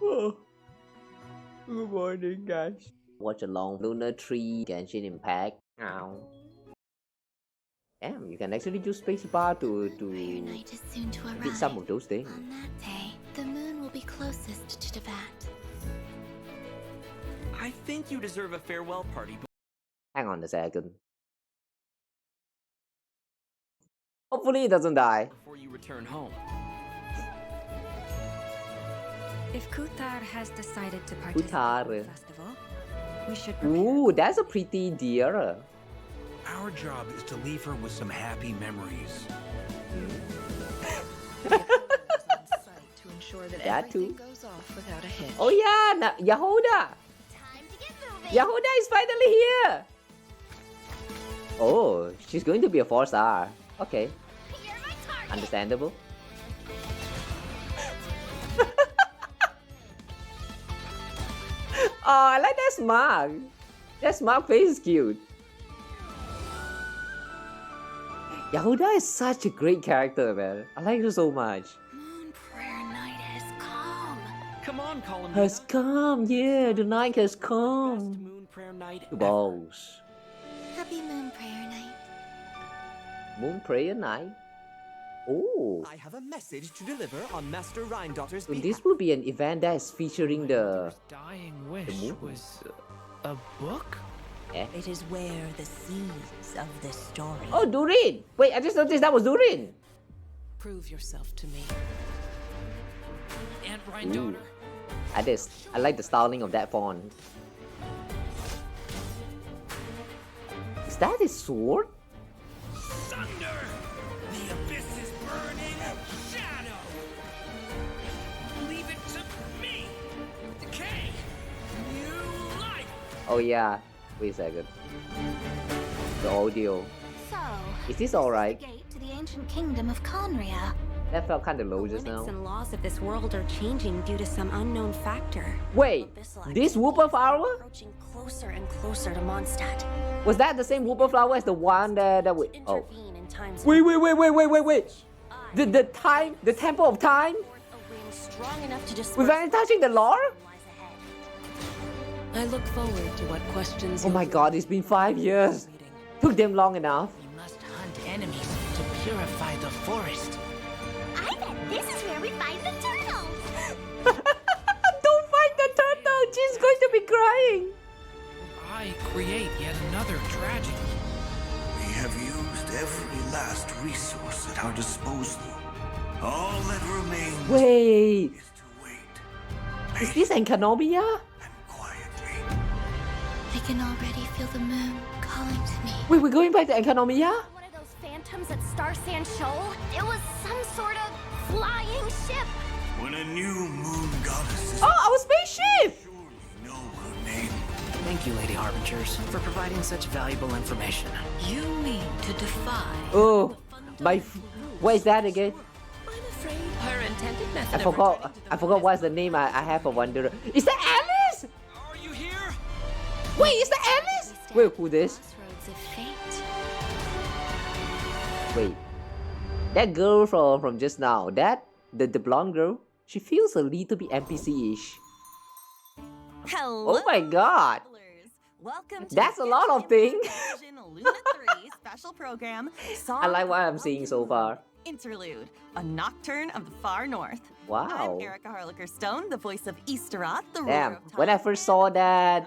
Good morning, guys. Watchalong, Lunar Tree, Genshin Impact. Ow. Damn, you can actually use spacebar to night is soon to arrive. beat some of those things. On that day, the moon will be closest to Tibet. I think you deserve a farewell party Hang on a second. Hopefully it doesn't die. before you return home. If Kutar has decided to participate Kutar. in the festival, we should prepare. Ooh, that's a pretty deer. Our job is to leave her with some happy memories. To ensure that That everything too. goes off without a hitch. Oh yeah, Yahoda. Time to get moving. Yahoda is finally here. Oh, she's going to be a 4-star. Okay, You're my target. understandable. Oh, I like that smug. That smug face is cute. Yahuda is such a great character, man. I like her so much. Moon prayer night has come. Come on, Colin. Has come, yeah, the night has Best come. moon prayer night Two ever. balls. Happy moon prayer night. Moon prayer night. Oh, I have a message to deliver on Master Rhindaughter's so behalf. this will be an event that is featuring the. Dying The wish moon? was a book? It is where the seeds of this story. Oh, Durin! Wait, I just noticed that was Durin. Prove yourself to me. Aunt Ooh. Rhindaughter? I like the styling of that font. Is that his sword? Thunder! The abyss is burning! Shadow! Leave it to me! Decay! New life! Oh yeah. Wait a second. The audio. So, Is this alright? the gate to the ancient kingdom of Conria. That felt kind of low The just limits now. and laws of this world are changing due to some unknown factor. Wait, Abyssal this activity whooper is flower? approaching closer and closer to Mondstadt. Was that the same whooper flower as the one that we? Oh. Intervene in times. Wait. The temple of time? A wind strong enough to disperse Without any touching the lore? lies ahead. I look forward to what questions. Oh my god, it's been 5 years. Took them long enough. We must hunt enemies to purify the forest. I bet this is where we find the turtles. Don't fight the turtle! She's going to be crying! I create yet another tragedy. We have used every last resource at our disposal. All that remains Wait, is to wait is this Enkanomia? and quietly. I can already feel the moon calling to me. Wait, we're going back to Enkanomia? One of those phantoms at Star Sand Shoal? It was some sort of flying ship. When a new moon goddess is Oh, our spaceship! surely know her name. Thank you, Lady Harbingers, for providing such valuable information. You mean to defy? Oh, what is that again? I'm afraid her intended method. I forgot what's the name I have for Wanderer. Is that Alice? Are you here? Wait, is that Alice? Wait, who this? Crossroads of fate. Wait, that girl from just now, the blonde girl, she feels a little bit NPC-ish. Hello, Oh my god, travelers. Welcome to that's the a lot of Genshin things. Impact Luna 3 Special Program. I like what I'm seeing so far. Interlude, a nocturne of the far north. Wow. I'm Erica Harlicker Stone, the voice of Easteroth, the ruler Damn, of time. when I first saw that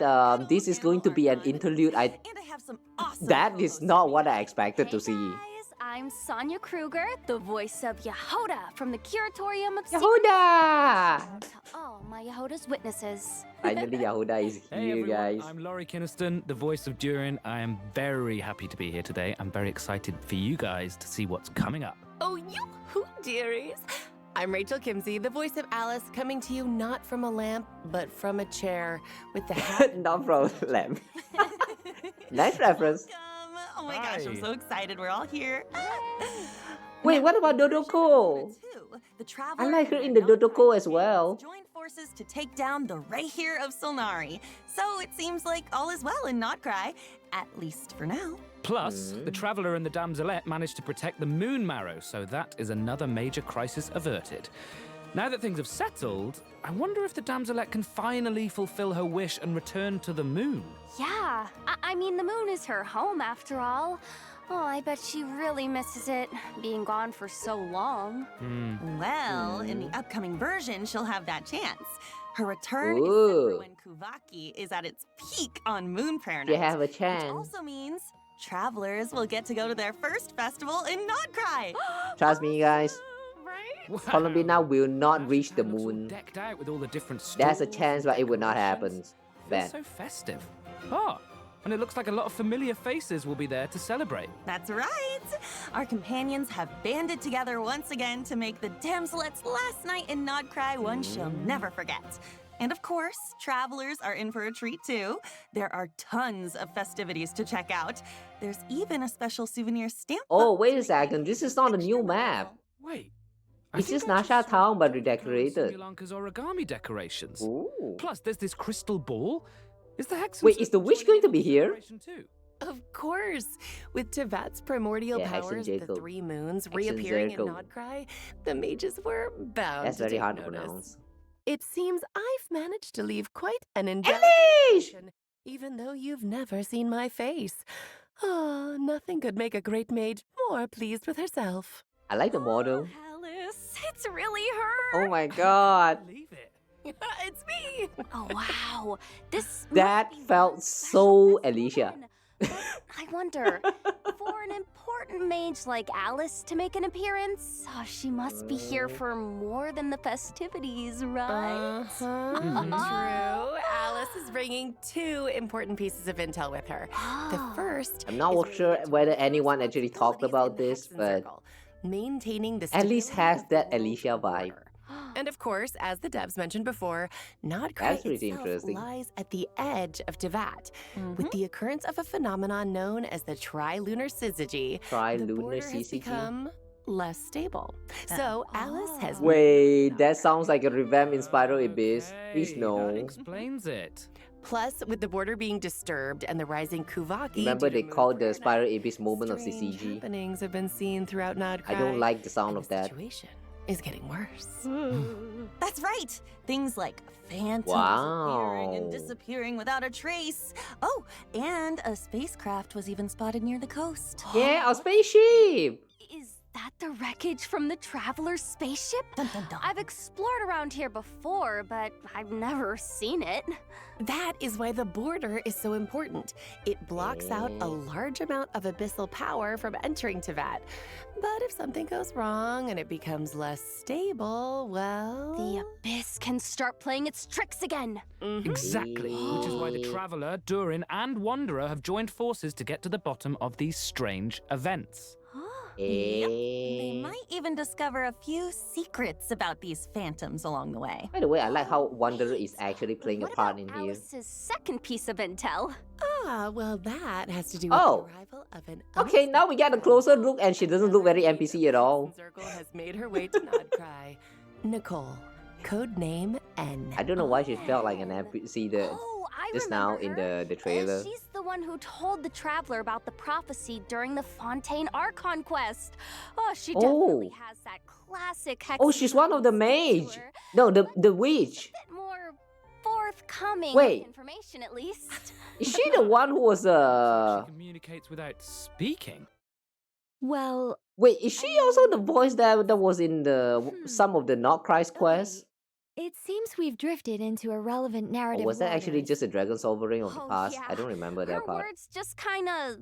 this is going to be an interlude, And I have some awesome that is co-hosts not with what me. I expected to see. Guys, I'm Sonia Kruger, the voice of Yehoda from the Curatorium of Yahuda! Secrets. To all my Yehoda's witnesses. Finally, Yahuda is Hey here, everyone, guys. I'm Laurie Kinniston, the voice of Durin. I am very happy to be here today. I'm very excited for you guys to see what's coming up. Oh, you dearies. I'm Rachel Kimsey, the voice of Alice, coming to you not from a lamp, but from a chair with the hat. Not from lamp. Nice reference. Welcome. Oh my gosh, I'm Hi. so excited. We're all here. Wait, what about Dodoko? The I like her in the Dodoko as well. Joined forces to take down the Rahir of Solnari. So it seems like all is well in Notcry, at least for now. Plus, the Traveller and the Damselette managed to protect the Moon Marrow, so that is another major crisis averted. Now that things have settled, I wonder if the damselette can finally fulfill her wish and return to the moon. Yeah, I mean, the moon is her home after all. Oh, I bet she really misses it, being gone for so long. Well, in the upcoming version, she'll have that chance. Her return is set Ooh. for when Kuvaki is at its peak on Moon Prayer You Night. have a Which chance. also means travelers will get to go to their first festival in Nodcry. Trust me, guys. Right? Columbina will not Imagine reach how the it looks all moon. Decked out with all the different There's a stalls chance, and but it would not decorations. happen. Feels Ben. so festive. Oh, and it looks like a lot of familiar faces will be there to celebrate. That's right. Our companions have banded together once again to make the damselet's last night in Nodcry one she'll never forget. And of course, travelers are in for a treat too. There are tons of festivities to check out. There's even a special souvenir stamp. Oh, book wait to a make second. it This is extra not a new map. memorable. Wait. It's think just I Nasha saw Town, but Coco and redecorated. Simulanka's origami decorations. Ooh. Plus, there's this crystal ball. Is the Hexen Wait, is the witch going to be here? celebration too? Of course. With Tevat's primordial Yeah, Hexen powers, the Jacob. 3 moons Hexen reappearing in Jacob. Nodcry, the mages were bound That's to very take hard to notice. pronounce. It seems I've managed to leave quite an indelible Elish! impression, even though you've never seen my face. Ah, nothing could make a great mage more pleased with herself. I like the model. Alice, it's really her. Oh my god. Believe it. It's me! Oh, wow. This That must be felt one so special Alicia. one. But I wonder, for an important mage like Alice to make an appearance, she must be here for more than the festivities, right? True. Alice is bringing 2 important pieces of intel with her. The first, I'm not is sure related to whether Alicia's anyone actually talked responsibilities about in the this, Hexen but Circle, maintaining the Alice stability has of the that local Alicia vibe. order. And of course, as the devs mentioned before, Nodcry That's pretty itself interesting. lies at the edge of Tevat. With the occurrence of a phenomenon known as the trilunar syzygy, the Trilunar border has CCG. become less stable. So Alice has Wait, that sounds like a revamp in Spiral Abyss. Please Okay, no. That explains it. Plus, with the border being disturbed and the rising Kuvaki, Remember due to they Moon called the Prayer Spiral Night, Abyss moment of strange CCG. happenings have been seen throughout Nodcry. I don't like the sound and of the that. situation is getting worse. That's right. Things like phantoms appearing and Wow. disappearing without a trace. Oh, and a spacecraft was even spotted near the coast. Yeah, a spaceship! Is that the wreckage from the Traveler's spaceship? Dun, dun, dun. I've explored around here before, but I've never seen it. That is why the border is so important. It blocks out a large amount of abyssal power from entering Tevat. But if something goes wrong and it becomes less stable, well... The Abyss can start playing its tricks again. Exactly. Which is why the Traveler, Durin, and Wanderer have joined forces to get to the bottom of these strange events. They Eh. might even discover a few secrets about these phantoms along the way. By the way, I like how Wanderer is actually playing a What part about in here. Alice's second piece of intel? Ah, well, that has to do with Oh. the arrival of an... Okay, now we get a closer look and she doesn't look very NPC at all. Circle has made her way to Nodcry. Nicole, code name N. I don't know why she felt like an NPC Oh, I just now remember in her. the trailer. She's the one who told the Traveler about the prophecy during the Fontaine Archon quest. Oh, she definitely has that classic Hex. Oh, she's one of the mage. No, the witch. Bit more forthcoming Wait. with information, at least. Is she the one who was She communicates without speaking. Well, Wait, is she also the voice that was in the some of the Not Christ quests? it seems we've drifted into a relevant Or narrative. was that actually waters. just a Dragon Sovereign of the Oh, past? yeah. I don't remember Her that part. words just kind of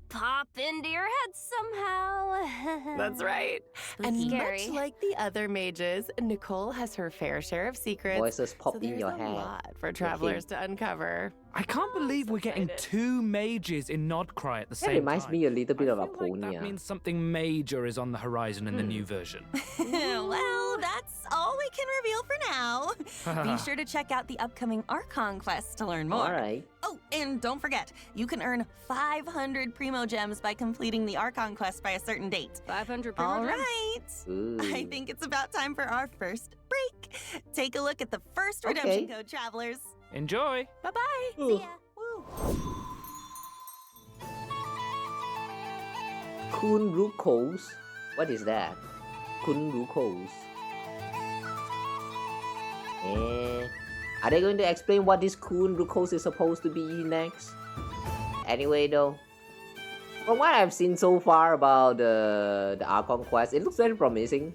pop into your head somehow. That's right. And Scary. much like the other mages, Nicole has her fair share of secrets. Voices pop so in there's your a head. lot for travelers to uncover. I can't believe we're getting excited. 2 mages in Nodcry at the That same reminds time. me a little bit I of feel like Aponia. that means something major is on the horizon in the new version. Well, that's all we can reveal for now. Be sure to check out the upcoming Archon quest to learn more. Alright. Oh, and don't forget, you can earn 500 Primo Gems by completing the Archon quest by a certain date. 500 All right. Ooh. I think it's about time for our first break. Take a look at the first Okay. redemption code, travelers. Enjoy! Bye-bye. Ooh. See ya. Woo. Kun Rukos? What is that? Kun Rukos. Eh, are they going to explain what this cool coast is supposed to be next? Anyway, though, from what I've seen so far about the Archon quest, it looks very promising.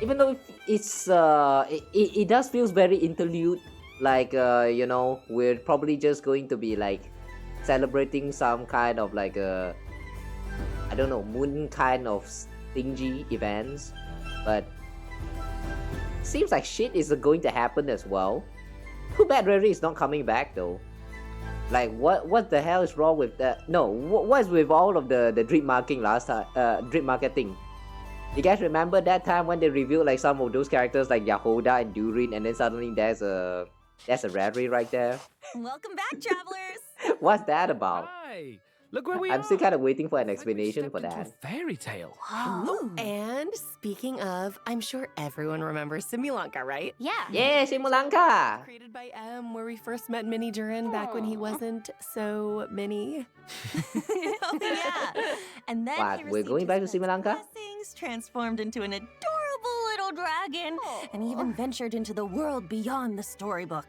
Even though it does feels very interlude, like you know, we're probably just going to be like celebrating some kind of like I don't know, moon kind of stingy events, but seems like shit is going to happen as well. Too bad Rary is not coming back though. Like what the hell is wrong with that? No, what is with all of the drip marking last time? Drip marketing. You guys remember that time when they revealed like some of those characters like Yahoda and Durin, and then suddenly there's a Rary right there. Welcome back, travelers. What's that about? Hi! Look where we I'm are! still kind of waiting for an It's like we've explanation stepped for into that. a fairy tale. Oh, and speaking of, I'm sure everyone remembers Simulanka, right? Yeah. Yeah, Simulanka! Created by M, where we first met Mini Durin back when he wasn't so mini. Oh, yeah. And then What, he we're received going back to his Simulanka? blessings, transformed into an adorable little dragon, and even ventured into the world beyond the storybook.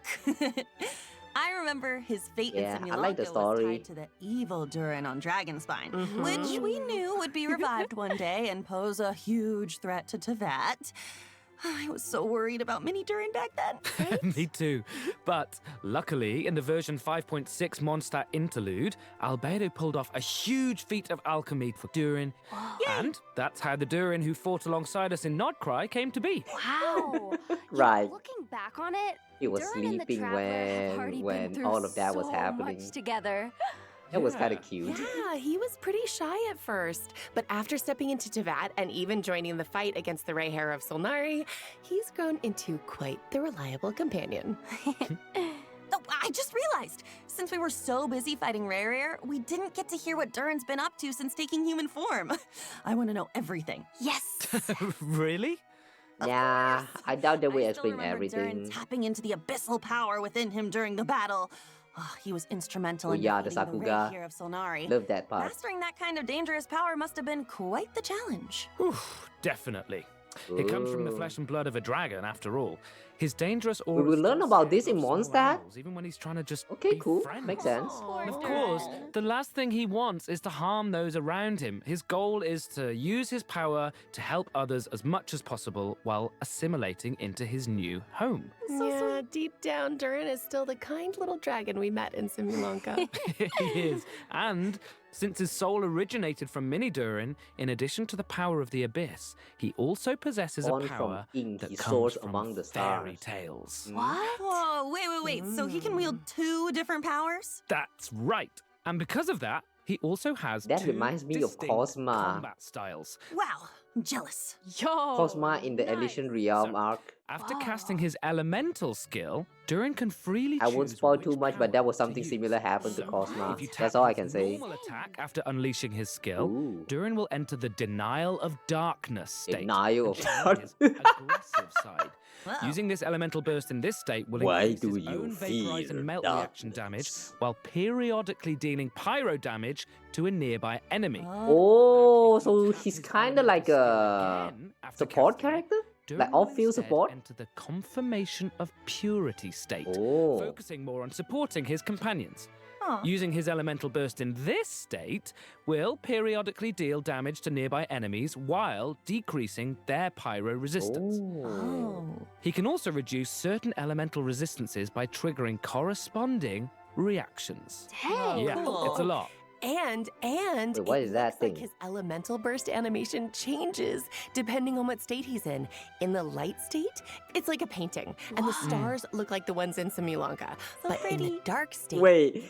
I remember his fate Yeah, in I like the Simulanka was story. tied to the evil Durin on Dragonspine, Mhm. which we knew would be revived one day and pose a huge threat to Teyvat. I was so worried about Mini Durin back then. Me too. But luckily, in the version 5.6 Mondstadt interlude, Albedo pulled off a huge feat of alchemy for Durin. And that's how the Durin who fought alongside us in Nodcry came to be. Wow. Right. Looking back on it, He was Durin and the sleeping Traveler have already when been through all of that was so happening. much together. It was kind of cute. Yeah, he was pretty shy at first, but after stepping into Teyvat and even joining the fight against the Ray Hair of Solnari, he's grown into quite the reliable companion. Oh, I just realized, since we were so busy fighting Rare, we didn't get to hear what Durin's been up to since taking human form. I want to know everything. Yes. Really? Yeah, I doubt they will I still explain remember Durin everything. tapping into the abyssal power within him during the battle. Oh, he was instrumental Oh in yeah, the defeating the Sakuga. Ray Hair of Solnari. Love that part. Mastering that kind of dangerous power must have been quite the challenge. Whew, definitely. It comes from the Ooh. flesh and blood of a dragon, after all. His dangerous We aura will learn still about this scares in off small Mondstadt? animals, even when he's trying to just Okay, be cool. friends. Makes sense. And of course, the last thing he wants is to harm those around him. His goal is to use his power to help others as much as possible while assimilating into his new home. Yeah, deep down, Durin is still the kind little dragon we met in Simulanka. He is. And since his soul originated from Mini Durin, in addition to the power of the abyss, he also possesses Born a from power ink, that he comes soars from among the fairy stars. tales. What? Whoa, wait. So he can wield two different powers? That's right. And because of that, he also has That two reminds me of distinct Cosma. combat styles. Wow, I'm jealous. Cosma in the Elysian Realm So, arc. After casting his elemental skill, Durin can freely I won't choose spoil which too much, but power that was to something use. similar happened to So, Cosma. if you tap That's all I his can say. normal attack after unleashing his skill, Ooh. Durin will enter the denial of darkness state. Denial and of channel his aggressive side. Wow. Using this elemental burst in this state will Why increase do his you own vaporize fear and melt reaction damage darkness? while periodically dealing pyro damage to a nearby enemy. Oh, If he so taps he's his kind of like elemental a skill again after support casting it, character? Durin Like will off-field instead support? enter the confirmation of purity state, Oh. focusing more on supporting his companions. Huh. Using his elemental burst in this state will periodically deal damage to nearby enemies while decreasing their pyro resistance. Oh. He can also reduce certain elemental resistances by triggering corresponding reactions. Dang. Yeah, cool. it's a lot. And Wait, what it is that looks thing? like his elemental burst animation changes depending on what state he's in. In the light state, it's like a painting, and the stars look like the ones in Simulanka. So but in the pretty. dark state, Wait.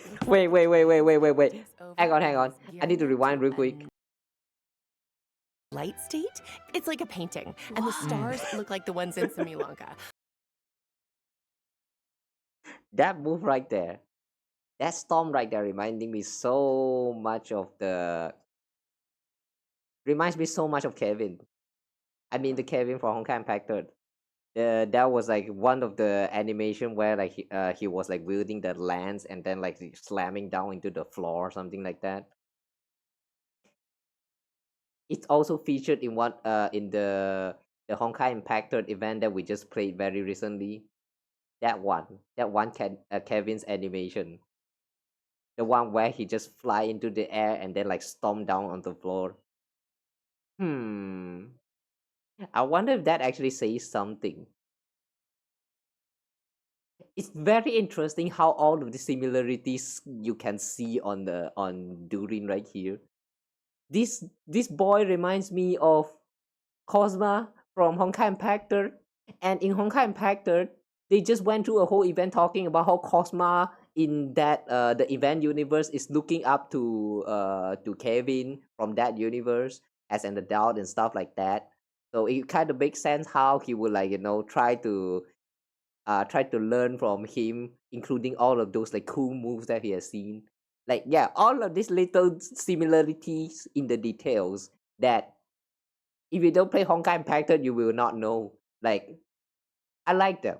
Hang on. I need to rewind real quick. Light state, it's like a painting, and the stars look like the ones in Simulanka. That move right there. That storm right there reminding me so much of reminds me so much of Kevin. I mean the Kevin from Honkai Impact 3. That was like one of the animation where like he was like wielding the lance and then like slamming down into the floor or something like that. It's also featured in in the the Honkai Impact event that we just played very recently. That one Kevin's animation, the one where he just fly into the air and then like stomp down on the floor. I wonder if that actually says something. It's very interesting how all of the similarities you can see on Durin right here. This boy reminds me of Cosma from Honkai Impactor, and in Honkai Impactor, they just went through a whole event talking about how Cosma in that the event universe is looking up to Kevin from that universe as an adult and stuff like that. So it kind of makes sense how he would like try to learn from him, including all of those like cool moves that he has seen. Like yeah, all of these little similarities in the details that if you don't play Honkai Impact, you will not know. Like I like them.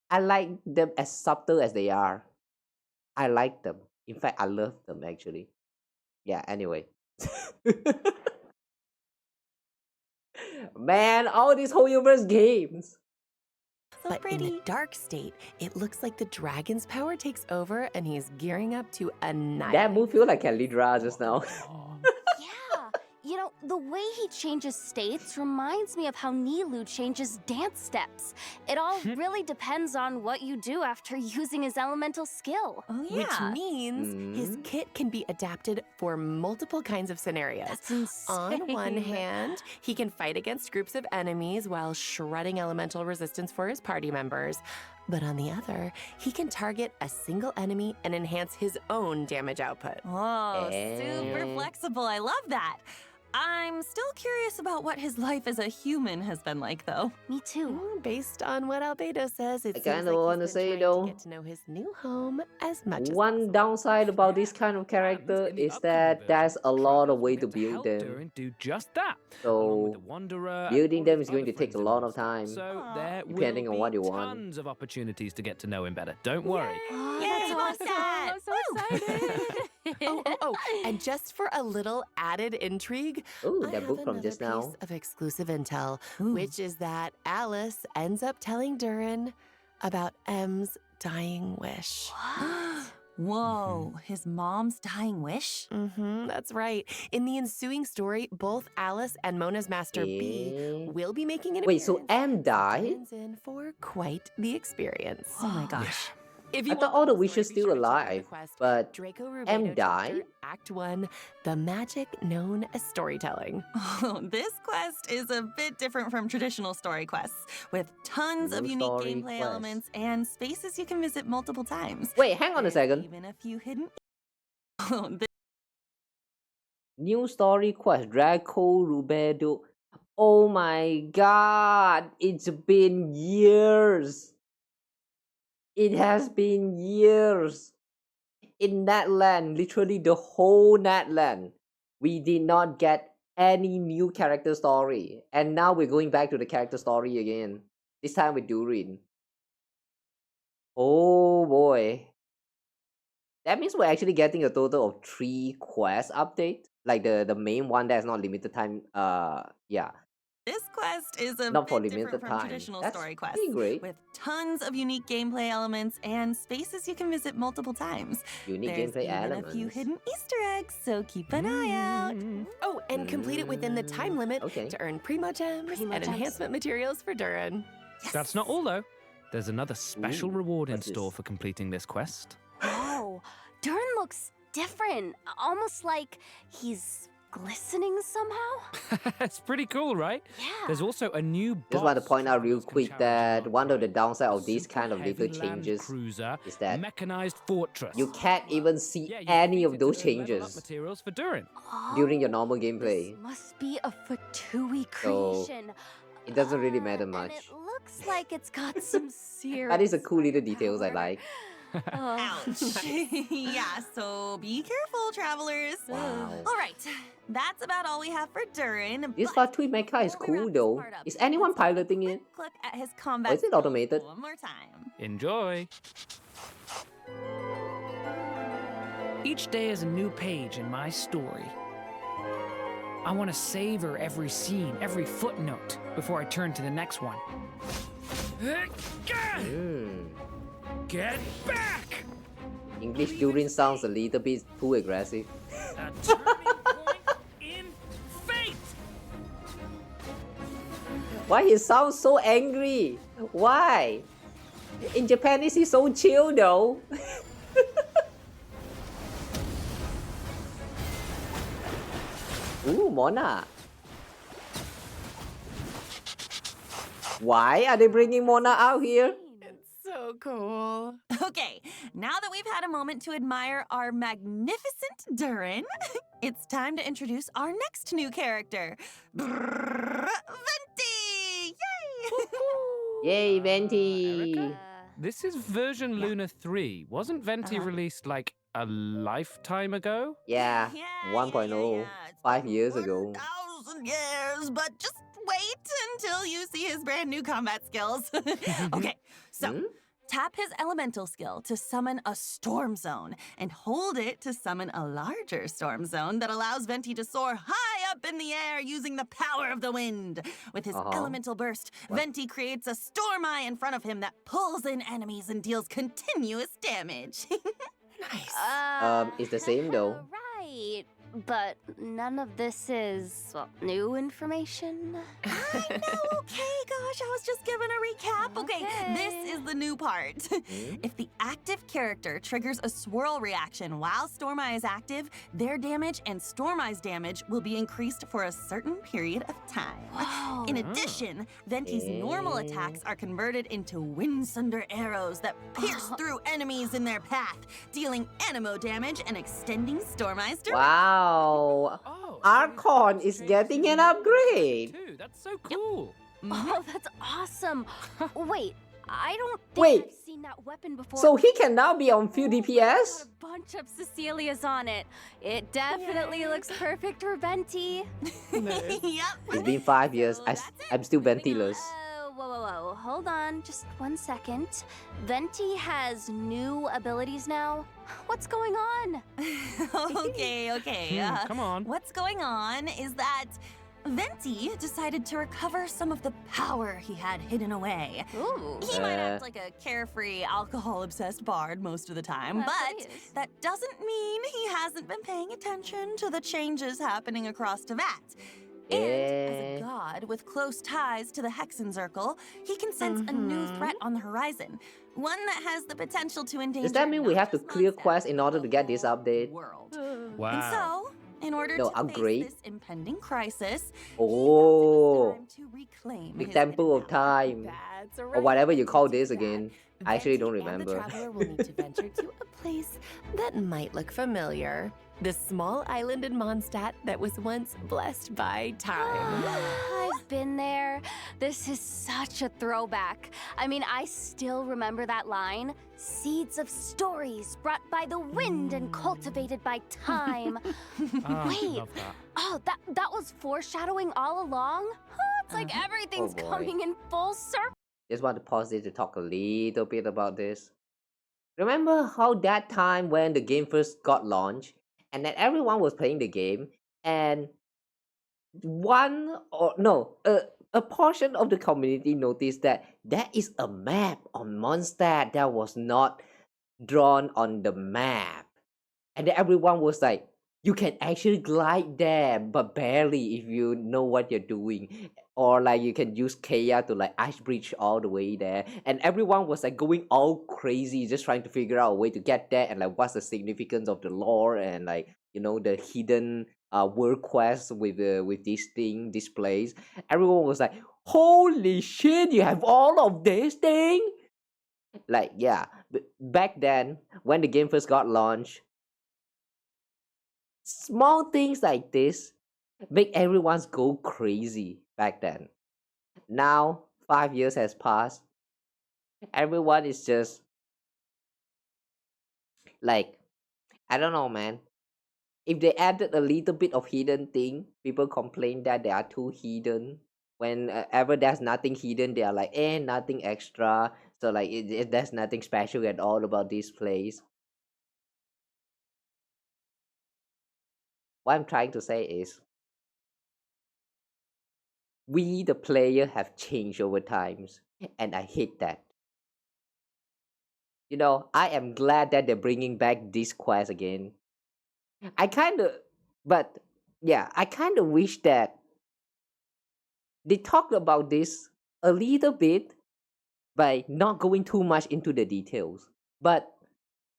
I like them as subtle as they are. I like them. In fact, I love them actually. Yeah, anyway. Man, all these whole universe games. But in the dark state, it looks like the dragon's power takes over and he's gearing up to annihilate. That move feels like Kalidra just now. Yeah, you know, the way he changes states reminds me of how Nilu changes dance steps. It all really depends on what you do after using his elemental skill. Oh, yeah. Which means his kit can be adapted for multiple kinds of scenarios. That's insane. On one hand, he can fight against groups of enemies while shredding elemental resistance for his party members. But on the other, he can target a single enemy and enhance his own damage output. Oh, super flexible. I love that. I'm still curious about what his life as a human has been like, though. Me too. Based on what Albedo says, it I seems kind of like want to he's been say trying though, to get to know his new home as much as one possible. downside about this kind of character in the is upcoming that version, there's a lot of way to Travelers will build be able to help them. Durin do just that. Along with So the Wanderer and building all them his is going other to take a friends lot and of time, So there depending will on what be you want. tons of opportunities to get to know him better. Don't worry. Oh, Yay, that's love awesome. that. I'm so excited. And just for a little added intrigue, Oh, I that have book from another just now. piece of exclusive intel, Ooh. which is that Alice ends up telling Durin about M's dying wish. Whoa, his mom's dying wish? That's right. In the ensuing story, both Alice and Mona's master B will be making an Wait, appearance. so M died? Durin's in for quite the experience. Oh my gosh. If I thought all the wishes still alive, but Draco M Rubedo died? chapter, Act 1, the magic known as storytelling. Oh, this quest is a bit different from traditional story quests, with tons of New unique story gameplay quest. elements and spaces you can visit multiple times. Wait, hang on a There's second. Even a few hidden. Oh, New story quest, Draco Rubedo. Oh my god, it's been years. It has been years. In Natland, literally the whole Natland, we did not get any new character story. And now we're going back to the character story again. This time with Durin. Oh boy. That means we're actually getting a total of 3 quest updates. Like the main one that's not limited time. Yeah. This quest is a Not for bit limited different from time. traditional That's story quests, pretty great. with tons of unique gameplay elements and spaces you can visit multiple times. Unique There's gameplay even elements. a few hidden Easter eggs, so keep an eye out. Oh, and complete it within the time limit Okay. to earn Primo Gems Primo and Gems. enhancement materials for Durin. That's not all, though. There's another special Ooh, reward in what's store this? for completing this quest. Oh, Durin looks different. Almost like he's glistening somehow. It's pretty cool, right? Yeah. There's also a new Just want to boss point out real travelers can quick challenge that on one of the Prime. downside of A these kind of super little heavy land changes cruiser, is that mechanized fortress. you can't even see Yeah, you any defeat of it to those earn level up changes materials for Durin. during your Oh, normal this gameplay. must be a Fatui So, creation. it doesn't really matter And much. it looks like it's got some serious. That is a cool little details I firepower. like. Ouch. Yeah, so be careful, travelers. Wow. All right, that's about all we have for Durin. This but Fatui mecha is before we wrap cool this though. part up, Is anyone let's take a piloting it? quick look at his combat Or is it skills automated? one more time. Enjoy. Each day is a new page in my story. I want to savor every scene, every footnote, before I turn to the next one. Get back! English during sounds a little bit too aggressive. A turning point in fate! Why he sounds so angry? Why? In Japanese he's so chill though. Ooh, Mona. Why are they bringing Mona out here? It's so cool. Okay, now that we've had a moment to admire our magnificent Durin, it's time to introduce our next new character, Venti! Yay! Yay, Venti! This is version Luna 3. Wasn't Venti released like a lifetime ago? Yeah, 1.0, It's 5 been years ago. 1,000 years, but just wait until you see his brand new combat skills. Okay, so tap his elemental skill to summon a storm zone and hold it to summon a larger storm zone that allows Venti to soar high up in the air using the power of the wind. With his elemental burst, Venti creates a storm eye in front of him that pulls in enemies and deals continuous damage. Nice. It's the same though. Right. But none of this is, well, new information. I know, okay, gosh, I was just giving a recap. Okay, this is the new part. If the active character triggers a swirl reaction while Storm Eye is active, their damage and Storm Eye's damage will be increased for a certain period of time. Whoa. In addition, Venti's normal attacks are converted into Windsunder arrows that pierce through enemies in their path, dealing anemo damage and extending Storm Eye's duration. Wow, Oh, Archon is getting an upgrade. Too. That's so cool. Oh, that's awesome. Wait, I don't think Wait. I've seen that weapon before. So he can now be on few Got DPS? a bunch of Cecilias on it. It definitely looks perfect for Venti. Yep. It's been 5 years. So that's it. I'm still Ventiless. Whoa. Hold on, just 1 second. Venti has new abilities now. What's going on? Okay. Come on. What's going on is that Venti decided to recover some of the power he had hidden away. Ooh. He might act like a carefree, alcohol-obsessed bard most of the time, That's what but he is. that doesn't mean he hasn't been paying attention to the changes happening across Tevat. And as a god with close ties to the Hexen Circle, he can sense a new threat on the horizon, one that has the potential to endanger. Does that mean we not have to just clear Mondstadt, quests in order to get this but the whole update? world. Wow. And so, in order No, to upgrade? face this impending crisis, Oh, he felt it was time to reclaim the his Temple of hidden power. Time. That's right. Or whatever you call To do this that, again. I actually don't Venti and remember. The traveler will need to venture to a place that might look familiar. The small island in Mondstadt that was once blessed by time. I've been there. This is such a throwback. I mean, I still remember that line. Seeds of stories brought by the wind and cultivated by time. Ah, Wait. love that. Oh, that was foreshadowing all along? Oh, it's like everything's boy. coming in full circle. Just want to pause it to talk a little bit about this. Remember how that time when the game first got launched and that everyone was playing the game and a portion of the community noticed that there is a map on Mondstadt that was not drawn on the map. And then everyone was like, you can actually glide there, but barely if you know what you're doing. Or like you can use Kawa to like ice bridge all the way there. And everyone was like going all crazy, just trying to figure out a way to get there and like what's the significance of the lore and like, you know, the hidden world quest with this place. Everyone was like, holy shit, you have all of this thing? Like, yeah, back then when the game first got launched, small things like this make everyone go crazy back then. Now, 5 years has passed. Everyone is just like, I don't know, man. If they added a little bit of hidden thing, people complain that they are too hidden. Whenever there's nothing hidden, they are like, nothing extra. So like, there's nothing special at all about this place. What I'm trying to say is, we, the player, have changed over times, and I hate that. You know, I am glad that they're bringing back this quest again. I kind of, but yeah, I kind of wish that they talked about this a little bit by not going too much into the details. But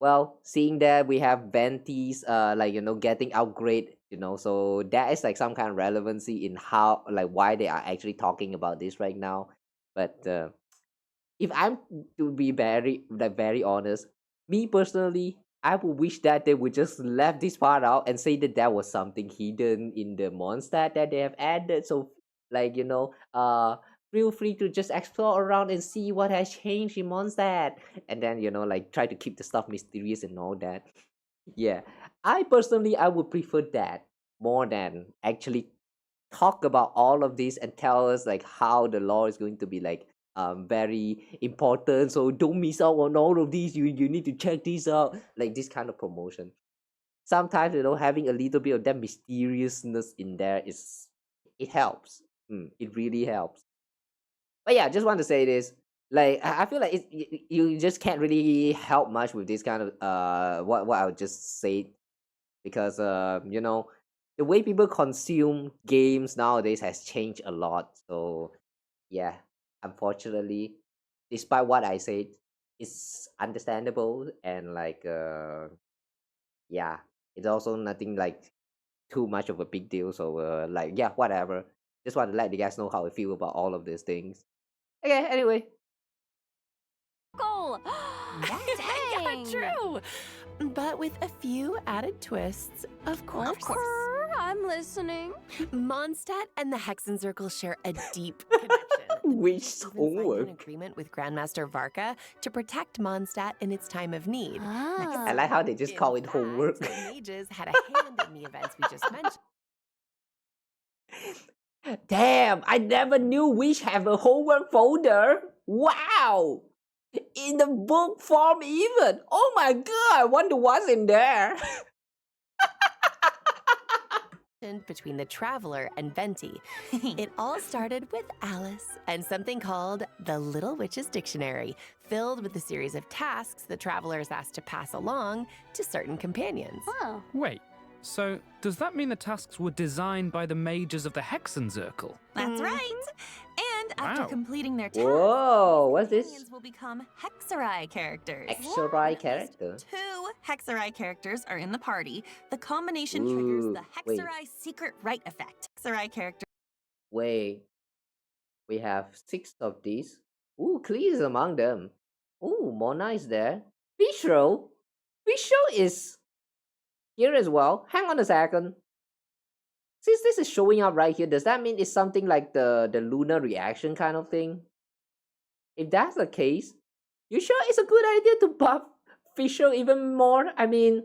well, seeing that we have Venti's like getting upgrade, so that is like some kind of relevancy in how like why they are actually talking about this right now. But if I'm to be very honest, me personally, I would wish that they would just left this part out and say that that was something hidden in the Mondstadt that they have added. So like feel free to just explore around and see what has changed in Mondstadt, and then like try to keep the stuff mysterious and all that. Yeah, I personally I would prefer that more than actually talk about all of this and tell us like how the law is going to be like very important, so don't miss out on all of these, you need to check this out, like this kind of promotion. Sometimes having a little bit of that mysteriousness in there it helps. It really helps. But yeah, just want to say this, like I feel like you just can't really help much with this kind of what I would just say, because the way people consume games nowadays has changed a lot. So yeah, unfortunately, despite what I said, it's understandable, and like yeah, it's also nothing like too much of a big deal. So like yeah, whatever. Just want to let you guys know how I feel about all of these things. Okay, anyway. Goal! Yeah, Dang! true. But with a few added twists, of course. I'm listening. Mondstadt and the Hexenzirkel share a deep connection. Which Even signed homework? an agreement with Grandmaster Varka to protect Mondstadt in its time of need. Ah. I like how they just call it fact, homework. The mages had a hand in the events we just mentioned. Damn, I never knew Wish have a homework folder. Wow! In the book form even. Oh my god, I wonder what's in there. Between the Traveler and Venti. It all started with Alice and something called the Little Witch's Dictionary, filled with a series of tasks the Traveler is asked to pass along to certain companions. Oh. Wait, so does that mean the tasks were designed by the mages of the Hexenzirkel? That's right. And after Wow. completing their tasks, Whoa, what's companions this? will become Hexerai characters. Hexerai character? Two Hexerai characters are in the party. The combination triggers Ooh, the wait. Hexerai secret right effect. Hexerai characters Wait, we have 6 of these. Ooh, Klee is among them. Ooh, Mona is there. Vishro? Vishro is here as well. Hang on a second. Since this is showing up right here, does that mean it's something like the lunar reaction kind of thing? If that's the case, you sure it's a good idea to buff Fisher even more? I mean,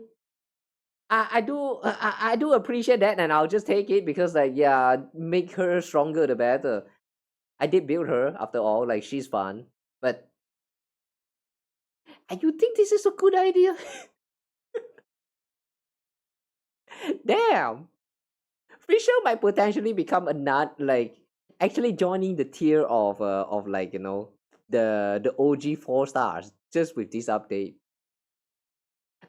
I do appreciate that, and I'll just take it because like yeah, make her stronger the better. I did build her after all, like she's fun, but you think this is a good idea? Damn, Fisher might potentially become a nut, like actually joining the tier of like the OG 4 stars just with this update.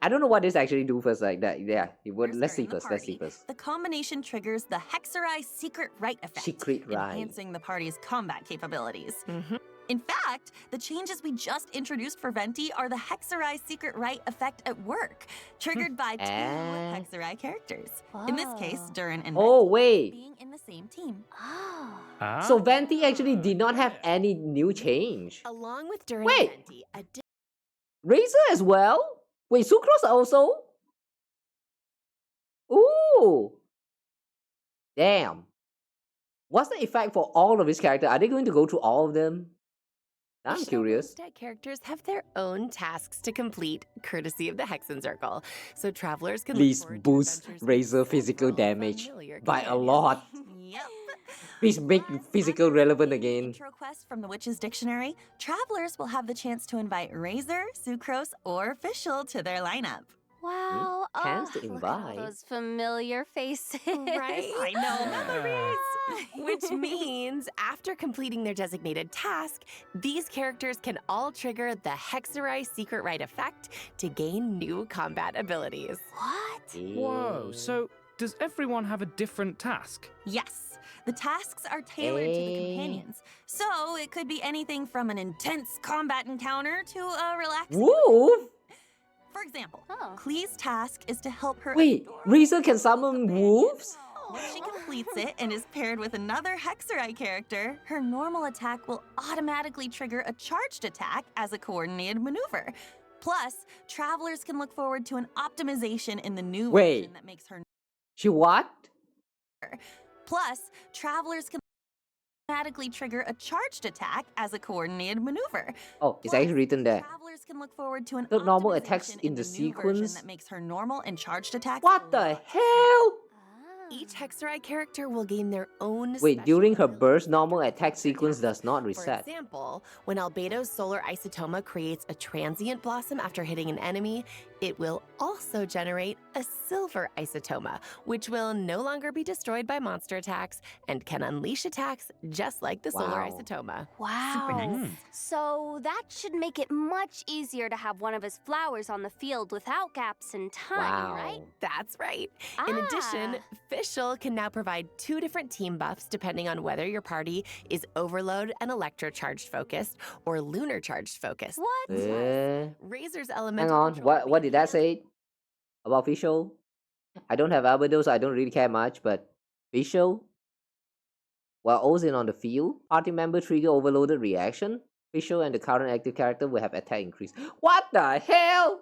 I don't know what this actually do first, like that. Yeah, it would. Let's are see in the first. Let's see party. first. The combination triggers the Hexerai secret right effect, Secret right. enhancing the party's combat capabilities. Mm-hmm. In fact, the changes we just introduced for Venti are the Hexerai secret right effect at work, triggered by two Hexerai characters. In this case, Durin and Oh Venti wait, being in the same team. Oh. so Venti actually did not have any new change. Along with Durin Wait. and Venti, a Razor as well? Wait, Sucrose also? Ooh! Damn. What's the effect for all of his characters? Are they going to go through all of them? I'm additional curious. Mondstadt characters have their own tasks to complete, courtesy of the Hexenzirkel, so travelers can Please look forward to boost adventures with Razor several physical damage familiar by a companions. lot. Yep. Please make physical relevant again. Intro quest from the Witch's Dictionary, travelers will have the chance to invite Razor, Sucrose, or Fischl to their lineup. Wow. Chance to Look at all invite. those familiar faces. Right? I know. Yeah. Which means after completing their designated task, these characters can all trigger the Hexerai Secret Rite effect to gain new combat abilities. What? Whoa, so does everyone have a different task? Yes, the tasks are tailored to the Eh. companions. So it could be anything from an intense combat encounter to a relaxing. Wolf? For example, Oh. Klee's task is to help her. Wait, Risa can summon wolves? Once she completes it and is paired with another Hexerai character, her normal attack will automatically trigger a charged attack as a coordinated maneuver. Plus, travelers can look forward to an optimization in the new Wait. version that makes her. She what? Plus, travelers can automatically trigger a charged attack as a coordinated maneuver. Oh, it's Plus, actually written there. Travelers can look forward to an The normal optimization attacks in the new version sequence? that makes her normal and charged attacks. What the hell? Each Hexerai character will gain their own Wait, special during her ability burst, after normal completing attack her sequence task. does not For reset. example, when Albedo's solar isotoma creates a transient blossom after hitting an enemy, it will also generate a silver isotoma, which will no longer be destroyed by monster attacks and can unleash attacks just like the solar Wow. isotoma. Wow. Super nice. So that should make it much easier to have one of his flowers on the field without gaps in time, Wow. right? That's right. In addition, Ah. Fischl can now provide 2 different team buffs depending on whether your party is Overload and Electro charged focused or Lunar charged focused. What? Razor's Hang elemental on, control will what be did that enhanced. say about visual? I don't have Albedo, so I don't really care much, but visual? While Ozin on the field, party member trigger overloaded reaction. Visual and the current active character will have attack increase. What the hell?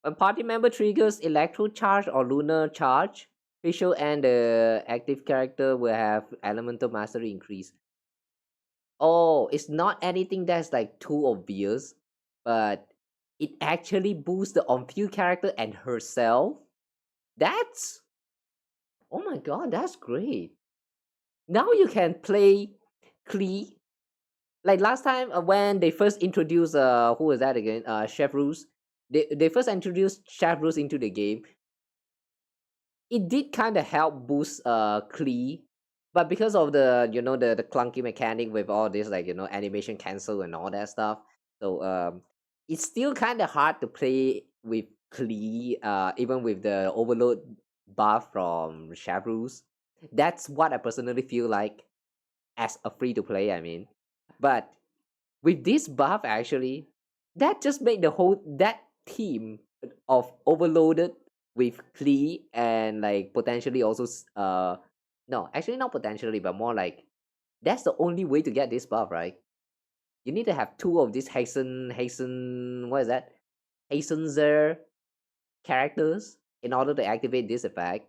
When party member triggers electro charge or lunar charge, visual and the active character will have elemental mastery increase. Oh, it's not anything that's like too obvious, but it actually boosts the on-field character and herself. That's, oh my god, that's great. Now you can play Klee. Like last time when they first introduced who was that again? Chef Roos. They first introduced Chef Roos into the game. It did kind of help boost Klee, but because of the the clunky mechanic with all this like animation cancel and all that stuff, so it's still kind of hard to play with Klee even with the overload buff from Chef Roos. That's what I personally feel like as a free to play, I mean. But with this buff actually, that just made the whole that team of overloaded with Klee and like potentially also no, actually not potentially, but more like that's the only way to get this buff, right? You need to have 2 of these hasten what is that? Hastenzer characters in order to activate this effect.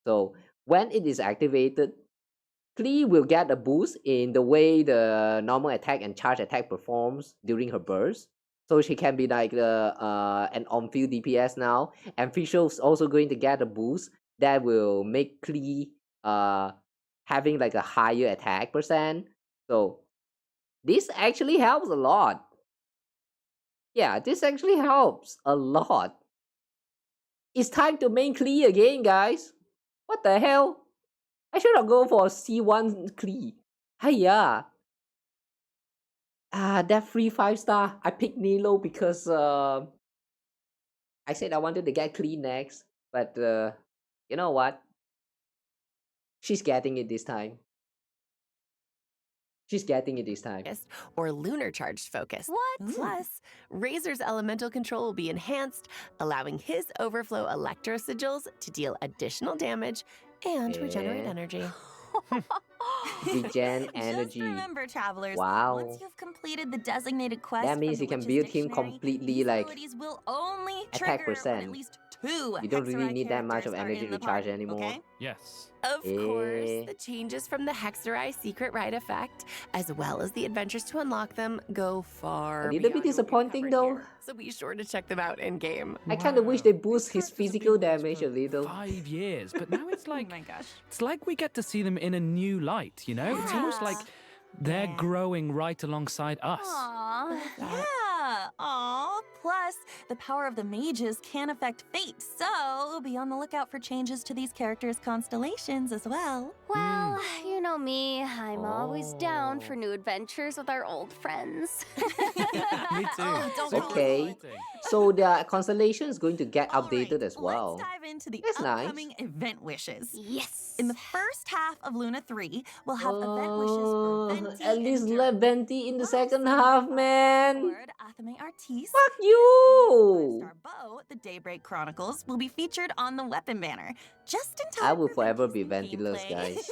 So when it is activated, Klee will get a boost in the way the normal attack and charge attack performs during her burst. So she can be like an on-field DPS now. And Fischl's also going to get a boost that will make Klee having like a higher attack percent. So this actually helps a lot. Yeah, this actually helps a lot. It's time to main Klee again, guys. What the hell? I should have gone for C1 Klee. Hiya. That free 5-star. I picked Nilo because I said I wanted to get Klee next. But you know what? She's getting it this time. She's getting it this time. Or lunar charged focus. What? Plus, Razor's elemental control will be enhanced, allowing his overflow electro sigils to deal additional damage and regenerate Yeah. energy. Regen energy. Just remember, travelers, Wow. once you've completed the designated quest That means from you the can Witch's build him Dictionary, completely these like abilities will only attack trigger when at percent. least 2 You don't really Hexerai need that much of characters are energy in to the charge party, anymore. okay? Yes. Of course, Eh. the changes from the Hexerai Secret Rite effect, as well as the adventures to unlock them, go far. A little bit beyond what we've disappointing covered though. here. So be sure to check them out in game. I kind of wish they Wow. boost his These characters have physical been with us damage for a little. 5 years, but now it's Oh like my gosh. it's like we get to see them in a new light. You know, it's almost like they're growing right alongside us. Aww. Yeah. Aw, Plus, the power of the mages can affect fate, so be on the lookout for changes to these characters' constellations as well. Well, you know me, I'm always down Oh. for new adventures with our old friends. Me too. Oh, don't So call us Okay. exciting. So the constellation is going to get All updated right, as well. Let's dive into the That's nice. upcoming event wishes. Yes. In the first half of Luna 3, we'll have event wishes for Venti At least and let Dur. Venti in the Plus, second half, man. Lord Athame Artis. Fuck you. Five-star bow, the Daybreak Chronicles, will be featured on the weapon banner, just in time I will for forever Venti's be Ventilus, gameplay. guys.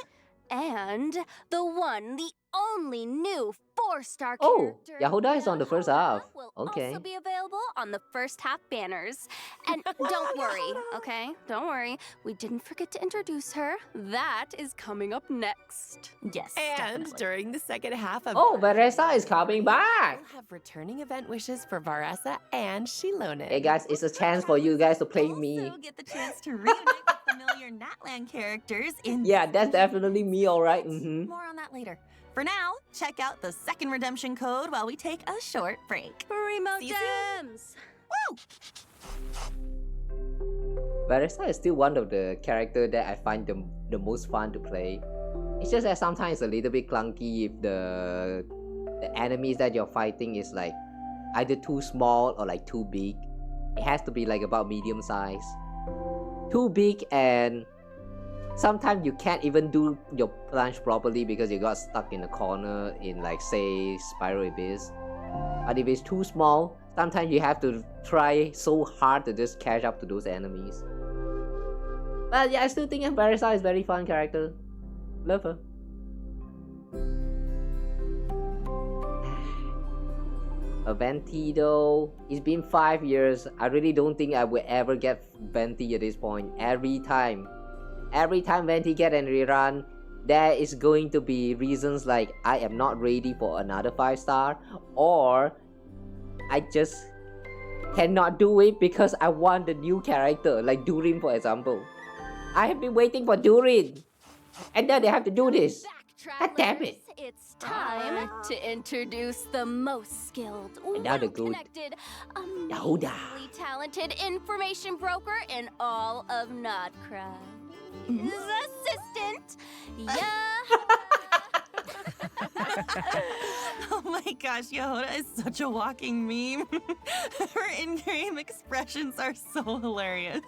And the one, the only new 4-star Oh, character, Yahoda is on the first half. will Okay. also be available on the first half banners. And don't worry, okay? Don't worry. We didn't forget to introduce her. That is coming up next. Yes, And definitely. during the second half of Oh, Vanessa is coming back. we'll have returning event wishes for Varessa and Shilonen. Hey guys, it's a chance for you guys to play me. Also get the chance to reunite with familiar Natland characters in Yeah, this that's version. definitely me, alright. Mm-hmm. More on that later. For now, check out the second redemption code while we take a short break. Remote See you soon. gems! Woo! Vanessa is still one of the characters that I find the most fun to play. It's just that sometimes it's a little bit clunky if the enemies that you're fighting is like either too small or like too big. It has to be like about medium size. Too big, and sometimes you can't even do your plunge properly because you got stuck in a corner in like say Spiral Abyss. But if it's too small, sometimes you have to try so hard to just catch up to those enemies. But yeah, I still think Barissa is a very fun character. Love her. Venti though, it's been 5 years. I really don't think I will ever get Venti at this point. Every time Venti get a rerun, there is going to be reasons like I am not ready for another 5-star, or I just cannot do it because I want the new character, like Durin for example. I have been waiting for Durin, and then they have to do this. God damn it. It's time to introduce the most skilled, And now the good well-connected, Yahoda. amazingly talented information broker in all of Notcry. His assistant, Oh my gosh, Yahoda is such a walking meme. Her in-game expressions are so hilarious.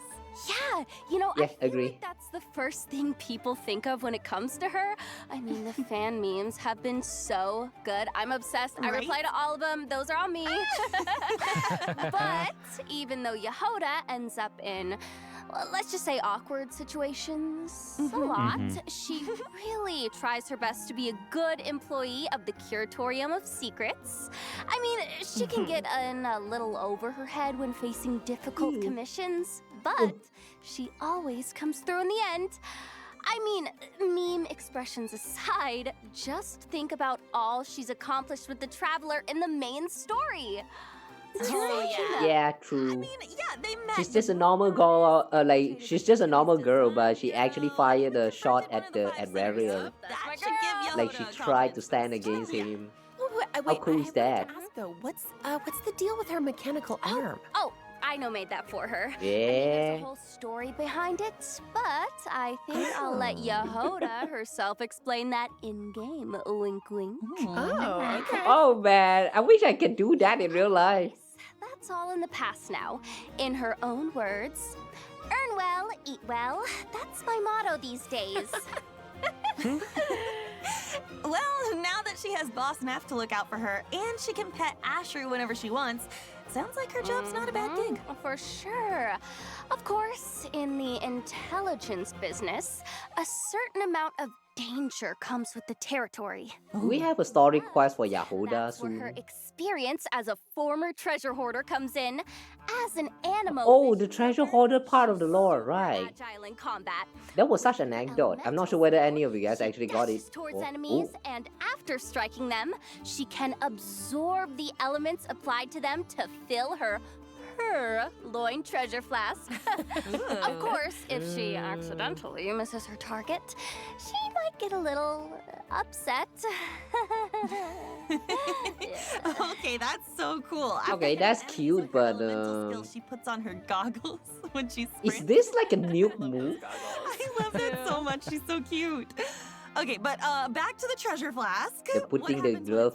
Yeah, you know, Yeah, I feel agree. like that's the first thing people think of when it comes to her. I mean, the fan memes have been so good. I'm obsessed. I Right? reply to all of them. Those are all me. But even though Yahoda ends up in, well, let's just say awkward situations a lot, she really tries her best to be a good employee of the Curatorium of Secrets. I mean, she can get in a little over her head when facing difficult commissions, but she always comes through in the end. I mean, meme expressions aside, just think about all she's accomplished with the Traveler in the main story. Oh, yeah. Yeah, true. I mean, yeah, they met. She's just a normal girl, like she's just a normal girl, but she actually fired a shot at Rariel. That should give Yahoda Like she a tried to confidence stand boost. against him. How cool is that? Ask, though, what's the deal with her mechanical arm? Oh, I know made that for her. Yeah. There's a whole story behind it, but I think I'll let Yahoda herself explain that in-game. Wink, wink. Oh, okay. Oh man, I wish I could do that in real life. That's all in the past now. In her own words, earn well, eat well. That's my motto these days. Well, now that she has Boss Neff to look out for her, and she can pet Asher whenever she wants, sounds like her job's not a bad gig. For sure. Of course, in the intelligence business, a certain amount of danger comes with the territory. Do we have a story quest for Yahoda That's where her soon? experience as a former treasure hoarder comes in. As an animal. Oh, the treasure hoarder part of the lore, right? Agile in combat. That was such an anecdote. I'm not sure whether any of you guys actually got it. Dashes towards before. enemies, Ooh. and after striking them, she can absorb the elements applied to them to fill her her loin treasure flask. Of course, if she accidentally misses her target, she might get a little upset. Okay, that's so cool. Okay, that's cute, but She puts on her goggles when she is sprints. this like a new move? I love that so much. She's so cute. Okay, but back to the treasure flask. They're What putting the happens when glove,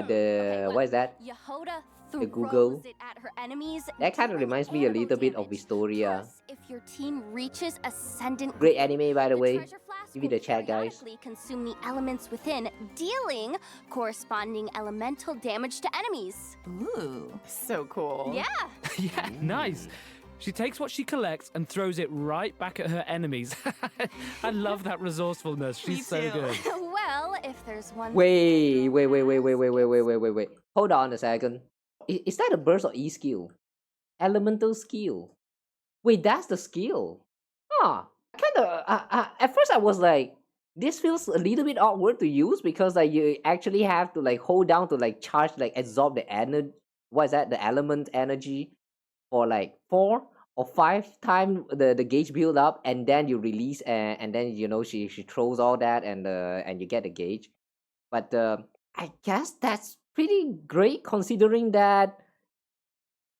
it's full? what is that? Yehoda The throws Google. it at her enemies. That kind of dealing reminds me a animal little bit of damage. Historia. Plus, if your team reaches ascendant Great anime, by the way. treasure flask Give me will the chat, guys. periodically consume the elements within, dealing corresponding elemental damage to enemies. Ooh. So cool. Yeah. Yeah, nice. She takes what she collects and throws it right back at her enemies. I love that resourcefulness. She's so too. good. Well, if there's one. Wait. Hold on a second. Is that a burst or E skill? Elemental skill. Wait, that's the skill. Huh. At first I was like, this feels a little bit awkward to use because like you actually have to like hold down to like charge, like absorb the energy. What is that? The element energy for like 4 or 5 times the gauge build up, and then you release, and then she throws all that, and you get the gauge. But I guess that's pretty great considering that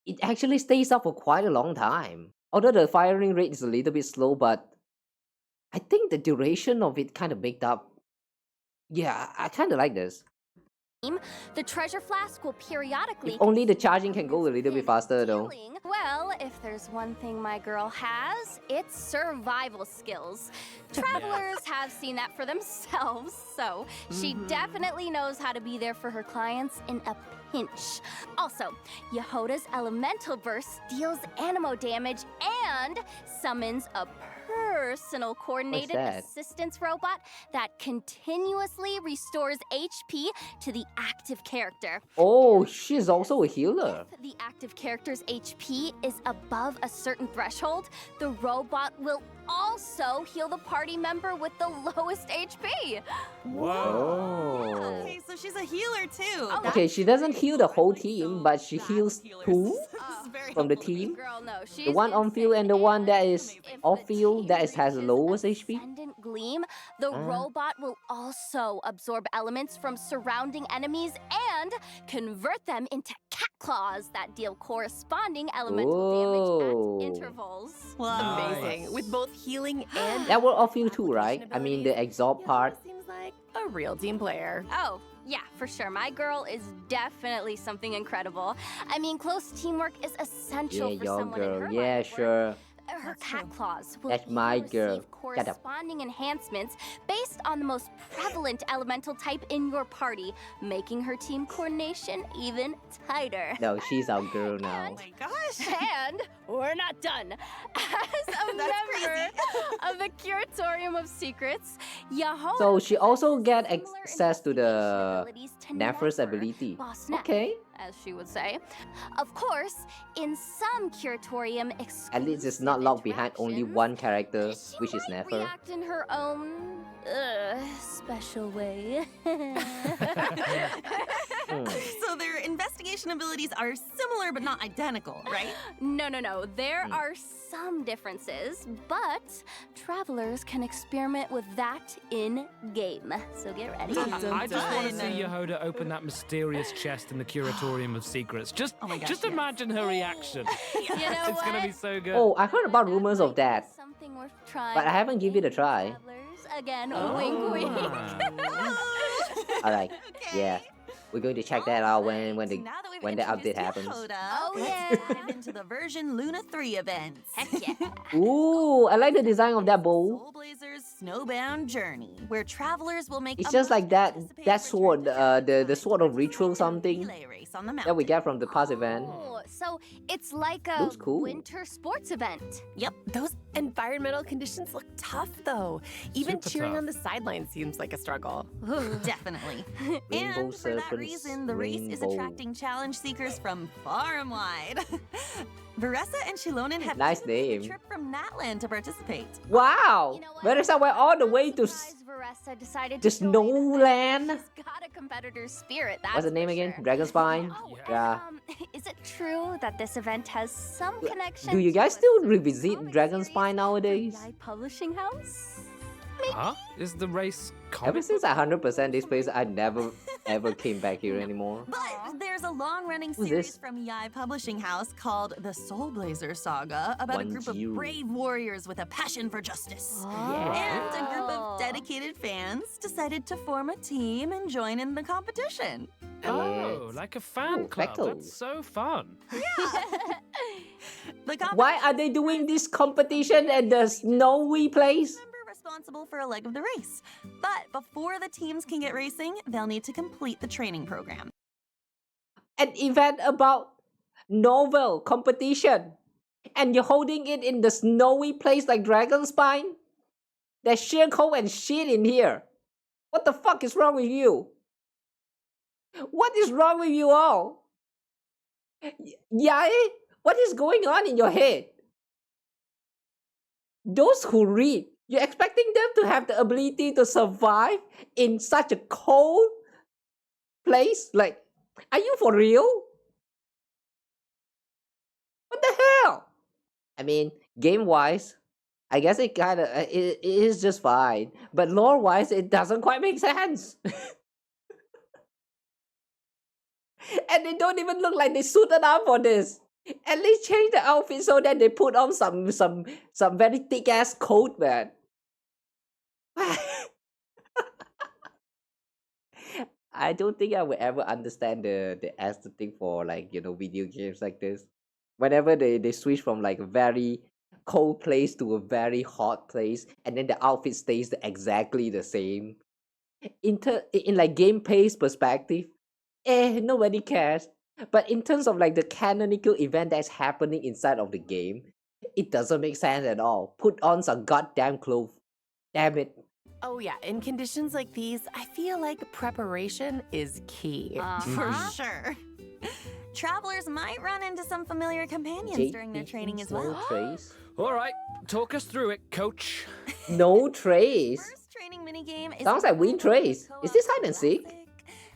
it actually stays up for quite a long time. Although the firing rate is a little bit slow, but I think the duration of it kind of baked up. Yeah, I kind of like this. The treasure flask will periodically. If only the charging can go a little bit faster though. Healing. Well, if there's one thing my girl has, it's survival skills. Travelers have seen that for themselves, so she definitely knows how to be there for her clients in a pinch. Also, Yehoda's elemental burst deals animo damage and summons a personal coordinated that? assistance robot that continuously restores HP to the active character. Oh, she's also a healer. If the active character's HP is above a certain threshold, the robot will also heal the party member with the lowest HP. Oh. Okay, so she's a healer too. Okay, she doesn't heal the whole team, but she heals healers. 2 This is very from the helpful. team. Girl, no, she's The one on field and the one that is If off the field team that has the reaches lowest HP. Ascendant Gleam, the robot will also absorb elements from surrounding enemies and convert them into cat claws that deal corresponding elemental Whoa. damage at intervals. Wow. Amazing. With both healing and That will off field too, right? I mean the exalt part. seems like a real team player. Oh, yeah, for sure. My girl is definitely something incredible. I mean, close teamwork is essential Yeah, for your someone in girl. her Yeah, line of work. sure. Her cat claws will That's even my receive girl. Shut up. corresponding enhancements based on the most prevalent elemental type in your party, making her team coordination even tighter. No, she's our girl now. Oh my gosh. And we're not done. As a member of the Curatorium of Secrets, Yehoda So she also get possesses similar access to the investigation abilities to Nephers Nefer, ability. Boss Neff, Okay. as she would say. Of course, in some Curatorium At least it's not locked behind only one character, she which is might Nefer. react in her own special way. So their investigation abilities are similar but not identical, right? No. There are some differences, but travelers can experiment with that in game. So get ready. I just want to dun. see Yehoda open that mysterious chest in the Curatorium of Secrets. Just, Oh my gosh, just yes. imagine her reaction. You know It's gonna be what? so good. Oh, I heard about rumors of that, Something worth trying. but I haven't given it a try. Travelers, again, Oh. wink, wink. Alright, yeah. We're going to check that out when So the now that we've when the update introduced happens. Yehoda, Oh, let's yeah. dive into the version Luna 3 events. Heck yeah. Ooh, I like the design of that bow. Soul Blazer's Snowbound Journey, where travelers will make It's a just like that much-anticipated sword, return the sword of ritual something relay race on the that we mountain. get from the past event. Oh, so it's like a Looks cool. winter sports event. Yep. Those environmental conditions look tough, though. Even Super cheering tough. on the sidelines seems like a struggle. Definitely. Rainbow And for that serpents, reason, the race is rainbow. attracting challenge seekers from far and wide. Veressa and Shilonen have Nice taken a name. trip from Natland to participate. Wow! You know what? Where is that way all the way to Surprise Baressa decided The to join. Snowland? She's got a competitor's spirit, that's What's the name for again? sure. Dragon Spine? Oh, Yeah. is it true that this event has some connection Do you to guys a still certain revisit comic Dragon series Spine nowadays? from Yai Publishing House? Huh? Is the race Ever comic? since I 100% this place, I never ever came back here anymore. But there's a long-running Who's series this? from Yai Publishing House called The Soul Blazer Saga about a group of 1-0. brave warriors with a passion for justice. Oh. And a group of dedicated fans decided to form a team and join in the competition. Oh, like a fan Ooh, club. Beto. That's so fun. The Why are they doing this competition at the snowy place? member responsible for a leg of the race. But before the teams can get racing, they'll need to complete the training program. An event about novel competition, and you're holding it in the snowy place like Dragon Spine? There's sheer cold and shit in here. What the fuck is wrong with you? What is wrong with you all? Yai, what is going on in your head? Those who read, you're expecting them to have the ability to survive in such a cold place? Like, are you for real? What the hell? I mean, game-wise, I guess it it is just fine. But lore-wise, it doesn't quite make sense. And they don't even look like they suited up for this. At least change the outfit so that they put on some very thick ass coat, man. I don't think I will ever understand the aesthetic for like video games like this. Whenever they switch from like a very cold place to a very hot place, and then the outfit stays exactly the same. In like gameplay perspective, nobody cares. But in terms of like the canonical event that's happening inside of the game, it doesn't make sense at all. Put on some goddamn clothes. Damn it. Oh yeah, in conditions like these, I feel like preparation is key. For sure. Travelers might run into some familiar companions during their training as well. No trace. All right, talk us through it, coach. No trace. First training minigame is Sounds like Wind Trace. Is this hide and seek?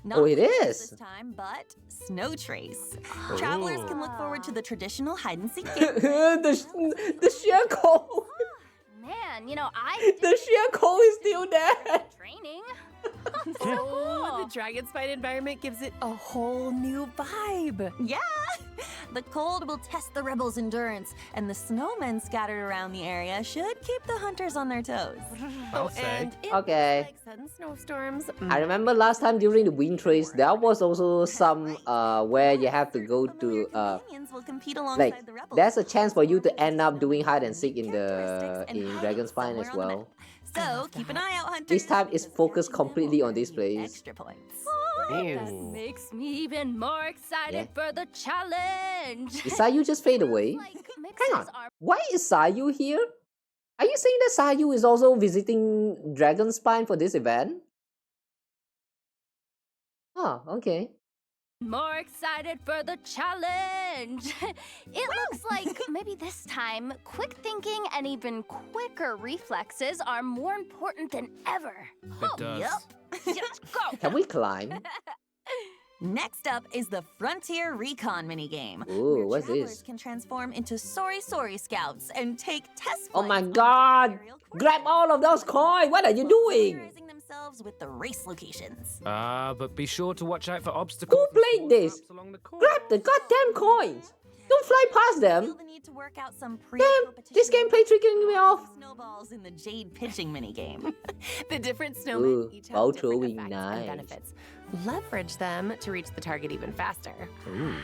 Not Oh, it Wind Trace is. this time, but Snow Trace. Travelers can look forward to the traditional hide and seek game. the sheer cold. Man, I The sheer cold is still there. training. Oh, the Dragon Spine environment gives it a whole new vibe. Yeah! The cold will test the rebels' endurance, and the snowmen scattered around the area should keep the hunters on their toes. I'll say. And it Okay. looks like sudden snowstorms. I remember last time during the Wind Trace, there was also some where you have to go to Companions will compete alongside like the rebels. there's a chance for you to end up doing hide and seek in Characteristics and in hiding Dragon Spine somewhere as on the well. map. So keep an eye out, hunters. This time it's because focused every nibble completely on is this worth place. Extra points. That Ooh. makes me even more excited Yeah. for the challenge. Did Sayu just fade away? Like Hang mixes on. are Why is Sayu here? Are you saying that Sayu is also visiting Dragon Spine for this event? Oh, okay. more excited for the challenge. It looks like maybe this time, quick thinking and even quicker reflexes are more important than ever. It does. Let's go. Can we climb? Next up is the Frontier Recon minigame. Ooh, where what's travelers this? can transform into Sorry Scouts and take test Oh my flights on god! different aerial Grab courses, all of those coins! What are you while doing? familiarizing themselves with the race locations. But be sure to watch out for obstacles. Who and played small this? traps along the course. Grab the goddamn coins! Don't fly past Feel them! the need to work out some Damn! This gameplay tricking me off! Snowballs in the Jade pitching minigame. The different snowmen Ooh, each bow have different throwing, effects nice. and benefits. Leverage them to reach the target even faster.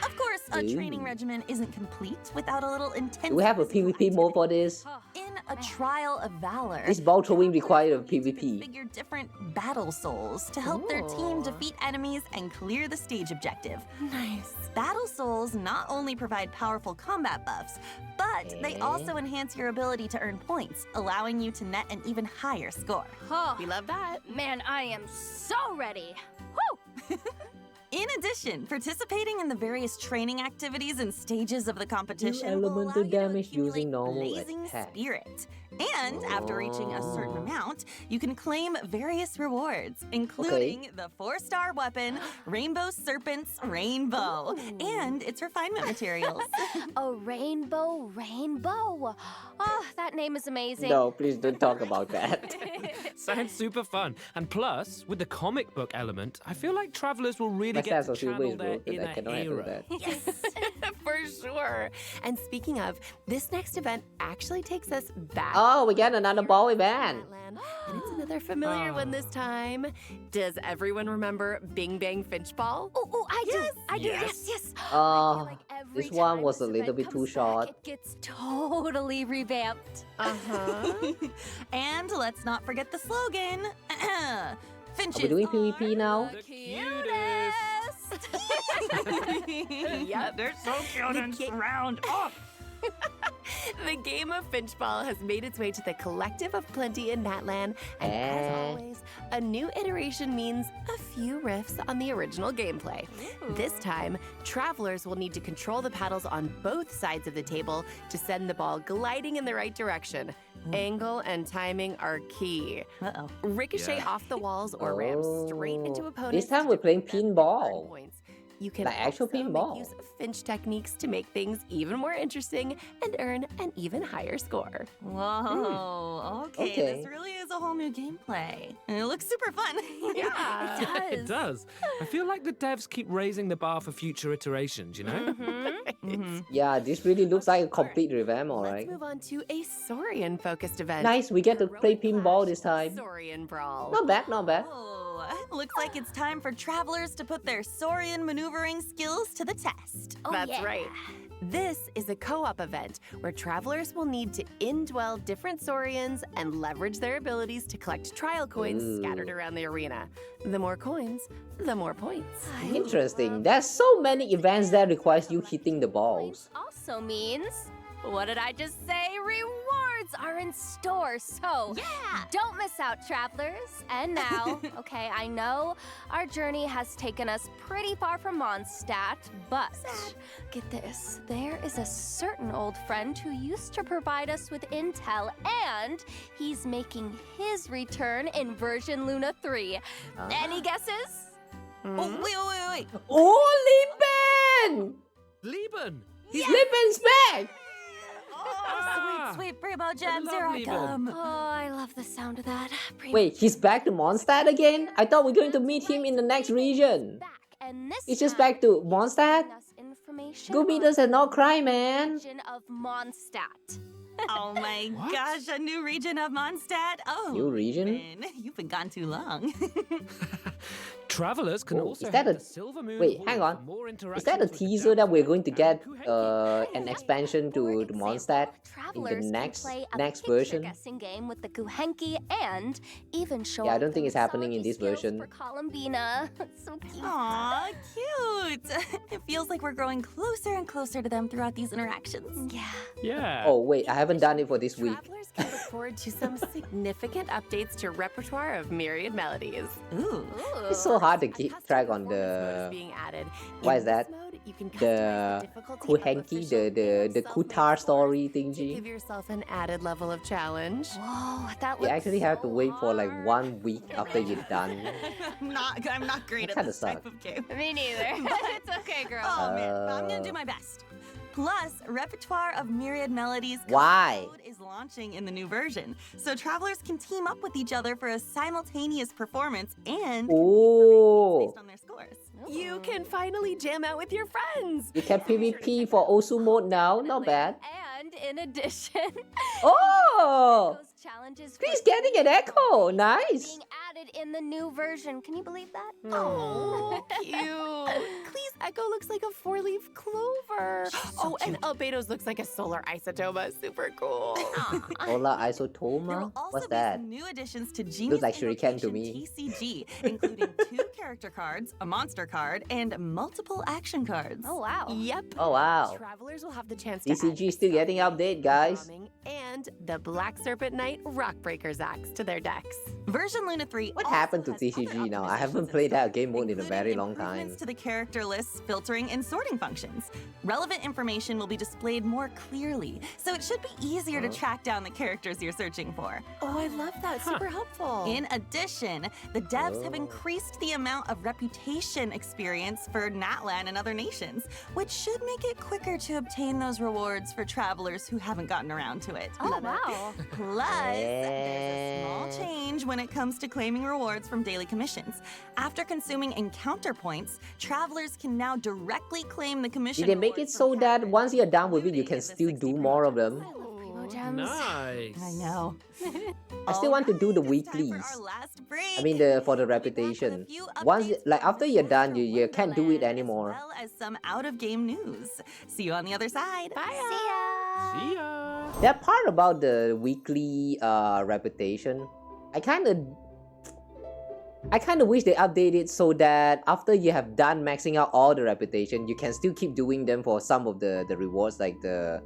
Of course, a training Ooh. regimen isn't complete without a little intense. Do we have a physical PvP mode for this? In a trial of valor, This ball throwing required a travelers need to PvP. configure different battle souls to help their team Ooh. defeat enemies and clear the stage objective. Nice. Battle souls not only provide powerful combat buffs, but they also enhance your ability to earn points, allowing you to net an even higher score. Oh, We love that. man, I am so ready. Woo! In addition, participating in the various training activities and stages of the competition will allow elemental you to damage accumulate using normal blazing attack. spirit. And after reaching a certain amount, you can claim various rewards, including the 4-star weapon, Rainbow Serpent's Rainbow, and its refinement materials. A rainbow. Oh, that name is amazing. No, please don't talk about that. Sounds super fun. And plus, with the comic book element, I feel like travelers will really My get stats to are still channel ways, bro, their 'cause I inner cannot handle era. that. Yes, for sure. And speaking of, this next event actually takes us back. Oh, we got another ball event. Land, and it's another familiar one this time. Does everyone remember Bing Bang Finch Ball? Oh, I do. Yes. This one was a little bit too short. It gets totally revamped. Uh-huh. And let's not forget the slogan. Finches Are we doing PvP now? The cutest. Yep. They're so cute and round. Oh, The game of Finch Ball has made its way to the Collective of Plenty in Natlan, and as always, a new iteration means a few riffs on the original gameplay. This time, travelers will need to control the paddles on both sides of the table to send the ball gliding in the right direction. Angle and timing are key. Uh-oh. Ricochet off the walls or ram straight into opponents. This time to we're playing defend pinball. points. You can Like actual also pinball. make use of Finch techniques to make things even more interesting and earn an even higher score. Whoa, okay, Okay. this really is a whole new gameplay. And it looks super fun. Yeah. It does. I feel like the devs keep raising the bar for future iterations, you know? Yeah, this really looks like a complete revamp, Let's alright. move on to a Saurian-focused event. Nice, we get to play Heroic pinball Clash this time. Saurian Brawl. Not bad, not bad. Oh, looks like it's time for travelers to put their Saurian maneuvering skills to the test. Oh, That's yeah. right. This is a co-op event where travelers will need to indwell different Saurians and leverage their abilities to collect trial coins scattered around the arena. The more coins, the more points. Interesting. There's so many events that requires you hitting the balls. Also means, what did I just say? Rewards are in store, so don't miss out, travelers. And now, okay, I know our journey has taken us pretty far from Mondstadt, but get this, there is a certain old friend who used to provide us with intel, and he's making his return in version Luna 3. Any guesses? Oh, wait. Oh, Liban! Liban! Liban's back! Oh, sweet Primo Gems, here I Liban. come. Oh, I love the sound of that. Wait, he's back to Mondstadt again? I thought we were going to meet him in the next region. And this He's just time, back to Mondstadt? giving us information Go beat us and not cry, man. region of Mondstadt. Oh my What? gosh, a new region of Mondstadt. Oh, New region? Finn, you've been gone too long. Travelers can Oh, also is that head a- to Silver Moon Wait, Hall hang for on. more Is that a interactions with the teaser that we're Dapper going to and get Kuhenki? an expansion to the Mondstadt in Travelers the can next play a next picture version? guessing game with the Kuhenki and even show Yeah, I off don't think the it's happening in mixology this skills version. For Columbina. So cute. Aw, cute. It feels like we're growing closer and closer to them throughout these interactions. Yeah. Yeah. Oh wait, I haven't done it for this week. Travelers can look forward to some significant updates to repertoire of myriad melodies. Ooh. It's so hard to keep Custom track on performance modes the being added. what In is this that? mode, you can the customize difficulty of Kuhenki, official the self-made Kutar scores story to thingy. give yourself an added level of challenge. Whoa, that You looks actually have to so wait for like hard. 1 week after you're done. I'm not great That at kinda this type sucks. of game. Me neither. It's okay, girl. Oh man, but I'm gonna do my best. Plus, repertoire of myriad melodies Why? code is launching in the new version, so travelers can team up with each other for a simultaneous performance and Oh, based on their scores. You can finally jam out with your friends. you can PvP for Osu mode now. Not bad. And in addition, Oh, those challenges he's for getting an echo. Nice. being added in the new version. Can you believe that? Oh, cute. Please, Echo looks like a 4-leaf clover. Oh, and Albedo's looks like a solar isotoma. Super cool. Ola There Isotoma? will also What's be that? some new additions to Genius Looks like shuriken to Invocation me. TCG, including 2 character cards, a monster card, and multiple action cards. Oh, wow. Yep. Oh wow. Travelers will have the chance to TCG add still getting update, guys. bombing and the Black Serpent Knight Rockbreaker's Axe to their decks. Version Luna 3 What also happened to has other TCG now? I optimizations haven't played that game mode in a including very long improvements time. to the character lists, filtering, and sorting functions. Relevant information will be displayed more clearly, so it should be easier to track down the characters you're searching for. Oh, I love that. Super helpful. In addition, the devs have increased the amount of reputation experience for Natlan and other nations, which should make it quicker to obtain those rewards for travelers who haven't gotten around to it. Oh, wow. Plus, there's a small change when it comes to claiming rewards from daily commissions. After consuming encounter points, travelers can now directly claim the commission. Did they make it so that once you're done with it, you can still do more of them? Nice. I know. I still want to do the weeklies. I mean, for the reputation. Once, like after you're done, you can't do it anymore. As well as some out-of-game news. See you on the other side. Bye. See ya. See ya. That part about the weekly reputation, I kind of wish they update it so that after you have done maxing out all the reputation, you can still keep doing them for some of the rewards, like the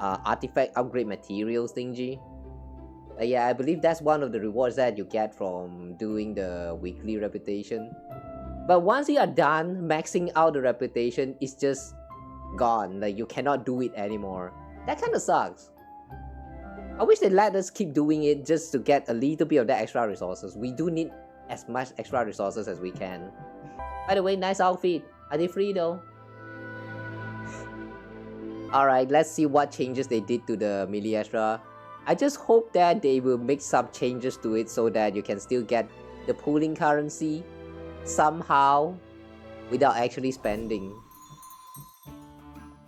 artifact upgrade materials thingy. Yeah, I believe that's one of the rewards that you get from doing the weekly reputation. But once you are done maxing out the reputation, it's just gone. Like, you cannot do it anymore. That kind of sucks. I wish they let us keep doing it just to get a little bit of that extra resources. We do need as much extra resources as we can. By the way, nice outfit. Are they free though? Alright, let's see what changes they did to the Miliastra. I just hope that they will make some changes to it so that you can still get the pooling currency somehow without actually spending.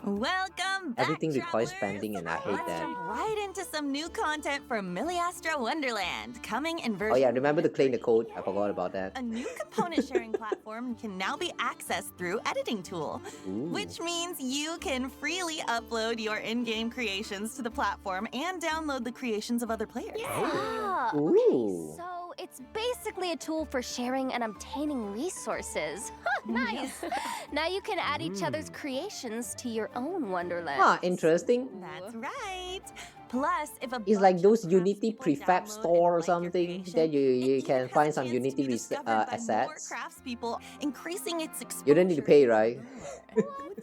Welcome back, Everything requires travelers. spending and I hate Let's that. jump right into some new content from Miliastra Wonderland, coming in version. Oh yeah, remember to claim the code. I forgot about that. A new component sharing platform can now be accessed through Editing Tool, which means you can freely upload your in-game creations to the platform and download the creations of other players. Ah, Ooh. okay, so it's basically a tool for sharing and obtaining resources. Nice. Now you can add each other's creations to your own Wonderland. Huh, interesting. That's right. Plus, if a It's like bunch those of Unity craftspeople prefab download store or and like your something creation, that you it can even find has a some chance to Unity be discovered by more assets. craftspeople, increasing its exposure. You don't need to pay, right?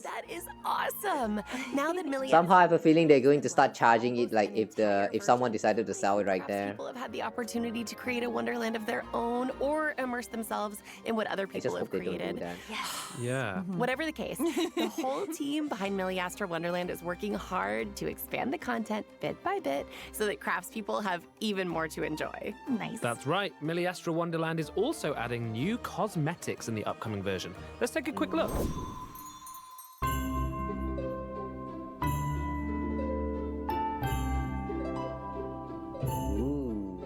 That is awesome. Now that Millie Somehow I have a feeling they're going to start charging it like if someone decided to sell it right there. People have had the opportunity to create a wonderland of their own or immerse themselves in what other I just people have hope they don't do created. that. Yeah. Whatever the case, the whole team behind Miliastra Wonderland is working hard to expand the content bit by bit so that craftspeople have even more to enjoy. Nice. That's right. Miliastra Wonderland is also adding new cosmetics in the upcoming version. Let's take a quick look. Ooh.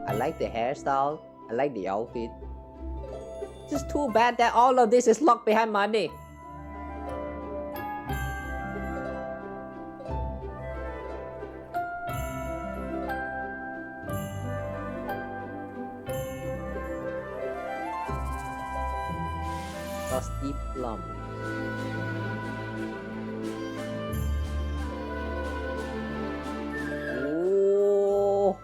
I like the hairstyle. I like the outfit. Just too bad that all of this is locked behind money. Dusty plum. Oh,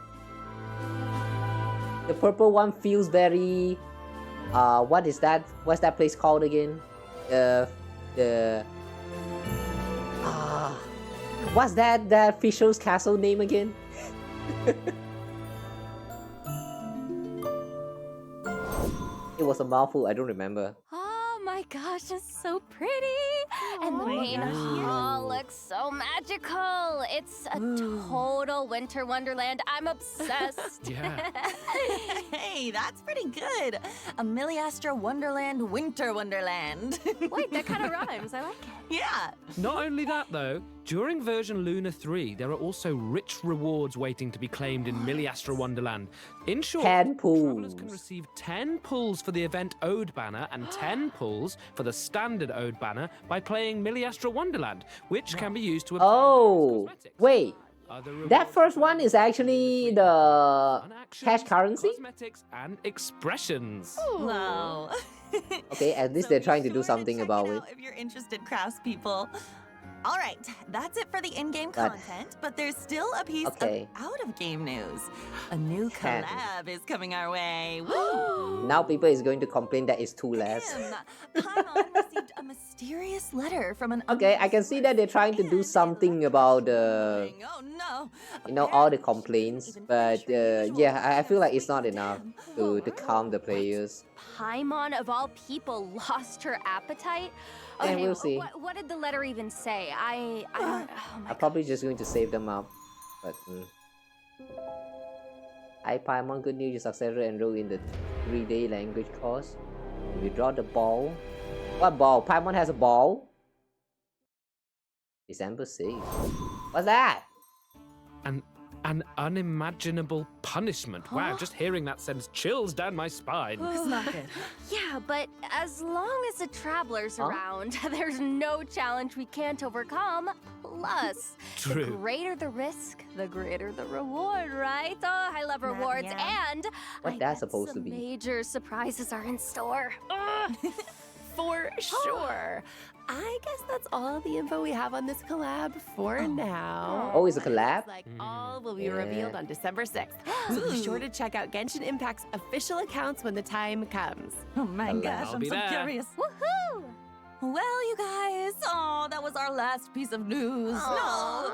the purple one feels very. What is that? What's that place called again? What's that Fisher's Castle name again? It was a mouthful. I don't remember. Oh my gosh, it's so pretty. And the main hall looks so magical. It's a total winter wonderland. I'm obsessed. Yeah. Hey, that's pretty good. A Miliastra Wonderland Winter Wonderland. Wait, that kind of rhymes. I like it. Yeah. Not only that, though, during version Luna 3, there are also rich rewards waiting to be claimed in Miliastra Wonderland. In short, 10 travelers can pulls. receive 10 pulls for the event Ode banner and 10 pulls for the standard Ode banner by playing Miliastra Wonderland, which can be used to obtain Oh, cosmetics. wait. Other That rewards first one is actually the unactions, cash currency? cosmetics, and expressions. Wow. Okay, at least they're trying to do something about it. If you're interested, craftspeople. All right, that's it for the in-game But- content, but there's still a piece Okay. of out-of-game news. A new Can. collab is coming our way. Woo! Now people is going to complain that it's too less. Paimon received a mysterious letter from an Okay, I can see that they're trying to do something about Oh no! all the complaints, but yeah, I feel like it's not enough to calm the players. Paimon, of all people, lost her appetite? Yeah, Okay, we'll see. What did the letter even say? I don't... Oh my I'm probably just going to save them up, but Hi Paimon, good news, you successfully enrolled in the 3-day language course. You draw the ball. What ball? Paimon has a ball? December 6th. What's that? An unimaginable punishment. Wow, just hearing that sends chills down my spine. It's not good. Yeah, but as long as the traveler's Huh? around, there's no challenge we can't overcome. Plus, the True. greater the risk, the greater the reward, right? Oh, I love rewards, yeah. and What I that's bet supposed to some be? major surprises are in store. Ugh. For sure. I guess that's all the info we have on this collab for now. Oh, it's a collab? Looks like all will be Yeah. revealed on December 6th. So be sure to check out Genshin Impact's official accounts when the time comes. Oh my Hello. gosh, I'll I'm be so there. curious. Woohoo! Well, you guys, that was our last piece of news. No.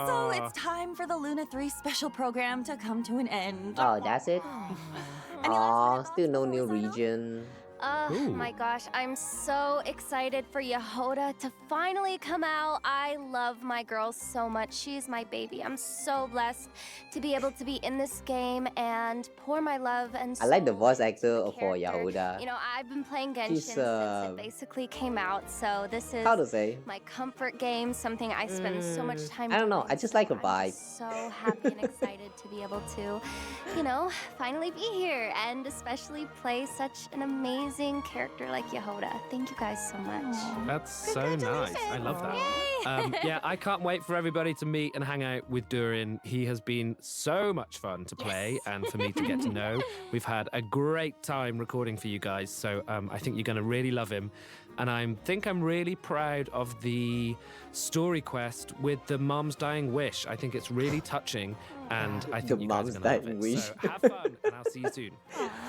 So it's time for the Luna 3 special program to come to an end. Oh, that's it? Any last Oh, still no minute new thoughts before we sign off? region. Oh Ooh. my gosh, I'm so excited for Yehoda to finally come out. I love my girl so much. She's my baby. I'm so blessed to be able to be in this game and pour my love and I like the soul voice into actor the for character. Yehoda. You know, I've been playing Genshin She's, since it basically came out, so this is How to say? my comfort game, something I spend so much time I don't know, doing, I just so like her I'm vibe. just so happy and excited to be able to, you know, finally be here and especially play such an amazing character like Yehoda. Thank you guys so much. That's so nice. I love that. Yay! Yeah, I can't wait for everybody to meet and hang out with Durin. He has been so much fun to play and for me to get to know. We've had a great time recording for you guys, so I think you're going to really love him. And I think I'm really proud of the story quest with the Mom's Dying Wish. I think it's really touching, and I The think you guys Mom's are going to love Dying it. Wish. So have fun, and I'll see you soon.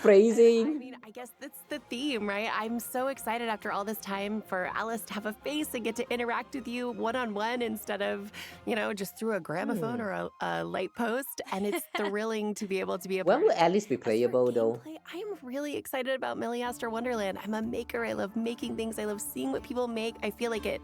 Phrasing. I mean, I guess that's the theme, right? I'm so excited after all this time for Alice to have a face and get to interact with you one-on-one instead of, you know, just through a gramophone or a light post. And it's thrilling to be able to be a When part will of it. Alice be As for playable though? gameplay, I am really excited about Milliaster Wonderland. I'm a maker. I love making things. I love seeing what people make. I feel like it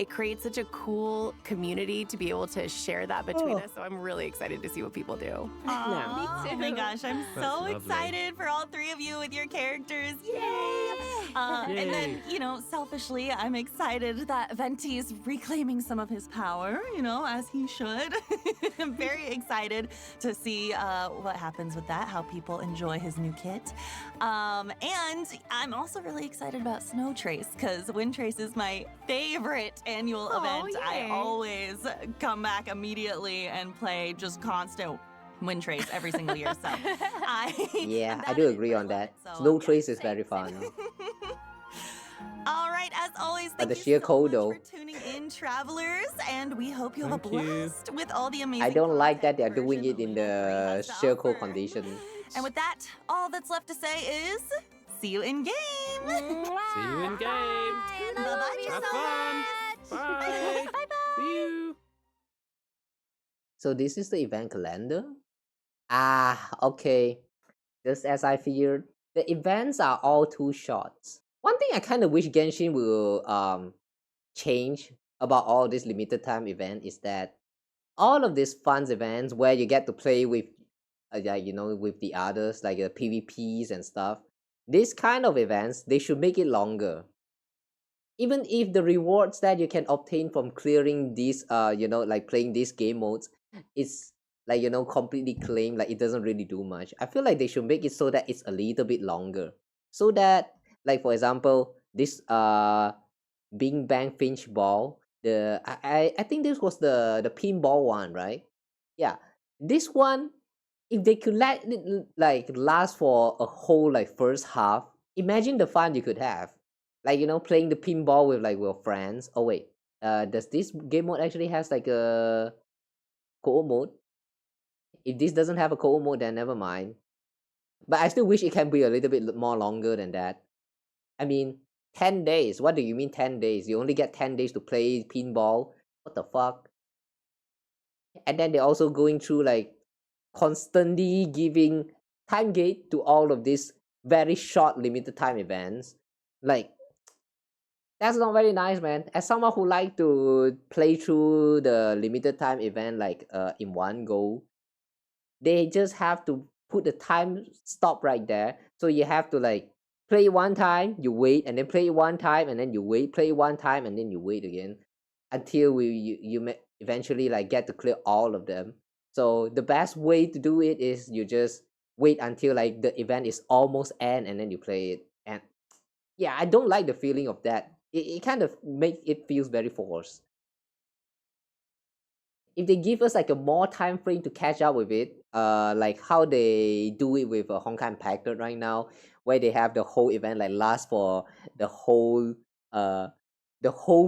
creates such a cool community to be able to share that between us. So I'm really excited to see what people do. Aw, oh my gosh, I'm That's so lovely. excited for all three of you with your characters. Yay! And then, you know, selfishly, I'm excited that Venti's reclaiming some of his power, you know, as he should. I'm very excited to see what happens with that, how people enjoy his new kit. And I'm also really excited about Snow Trace, because Wind Trace is my favorite annual event. I yay. always come back immediately and play just constant Wind Trace every single year. So Yeah, I I'm do down agree for on that. it, so, Snow yeah, Trace is same, very same. fun. All right, as always, But thank the you sheer so cold, much though. for tuning in, travelers, and we hope you have a Thank you. blast with all the amazing I don't like that content they're doing version it in Luna 3 the has to sheer cold offer. condition. And with that, all that's left to say is see you in game. See you in game. Bye-bye, Have so fun. much. Bye. Bye-bye. See you. So this is the event calendar? Ah, okay. Just as I feared, the events are all too short. One thing I kind of wish Genshin will change about all this limited time event is that all of these fun events where you get to play with you know, with the others, like the PvPs and stuff, these kind of events, they should make it longer. Even if the rewards that you can obtain from clearing these you know, like playing these game modes is like, you know, completely claimed, like it doesn't really do much. I feel like they should make it so that it's a little bit longer, so that, like, for example, this Bing Bang Finch ball, I think this was the pinball one, right? Yeah, this one, if they could let it like last for a whole like first half, imagine the fun you could have, like, you know, playing the pinball with like your friends. Oh wait, Does this game mode actually has like a co-op mode? If this doesn't have a co-op mode, then never mind. But I still wish it can be a little bit more longer than that. I mean, 10 days. What do you mean 10 days? You only get 10 days to play pinball? What the fuck? And then they're also going through like constantly giving time gate to all of these very short limited time events. Like, that's not very nice, man. As someone who like to play through the limited time event like in one go, they just have to put the time stop right there. So you have to like play one time, you wait, and then play one time, and then you wait, play one time, and then you wait again until you may eventually like get to clear all of them. So the best way to do it is you just wait until like the event is almost end and then you play it. And yeah, I don't like the feeling of that. It kind of make it feels very forced. If they give us like a more time frame to catch up with it, like how they do it with Honkai Impact right now, where they have the whole event like last for the whole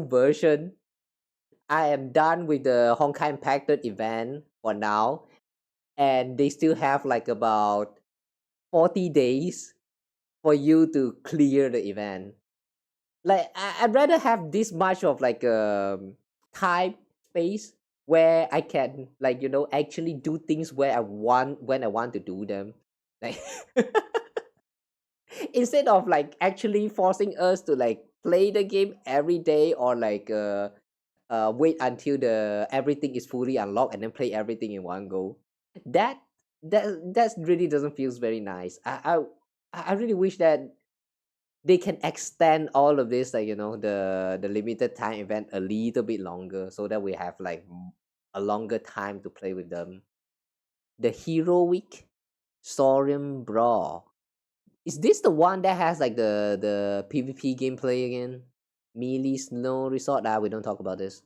version. I am done with the Honkai Impact event for now, and they still have like about 40 days for you to clear the event. Like I'd rather have this much of like time space where I can like actually do things where I want when I want to do them. Like instead of like actually forcing us to like play the game every day or like wait until the everything is fully unlocked and then play everything in one go. That really doesn't feel very nice. I really wish that they can extend all of this, like the limited time event a little bit longer, so that we have like a longer time to play with them. The heroic Saurian Brawl. Is this the one that has like the PvP gameplay again? Melee Snow Resort. We don't talk about this.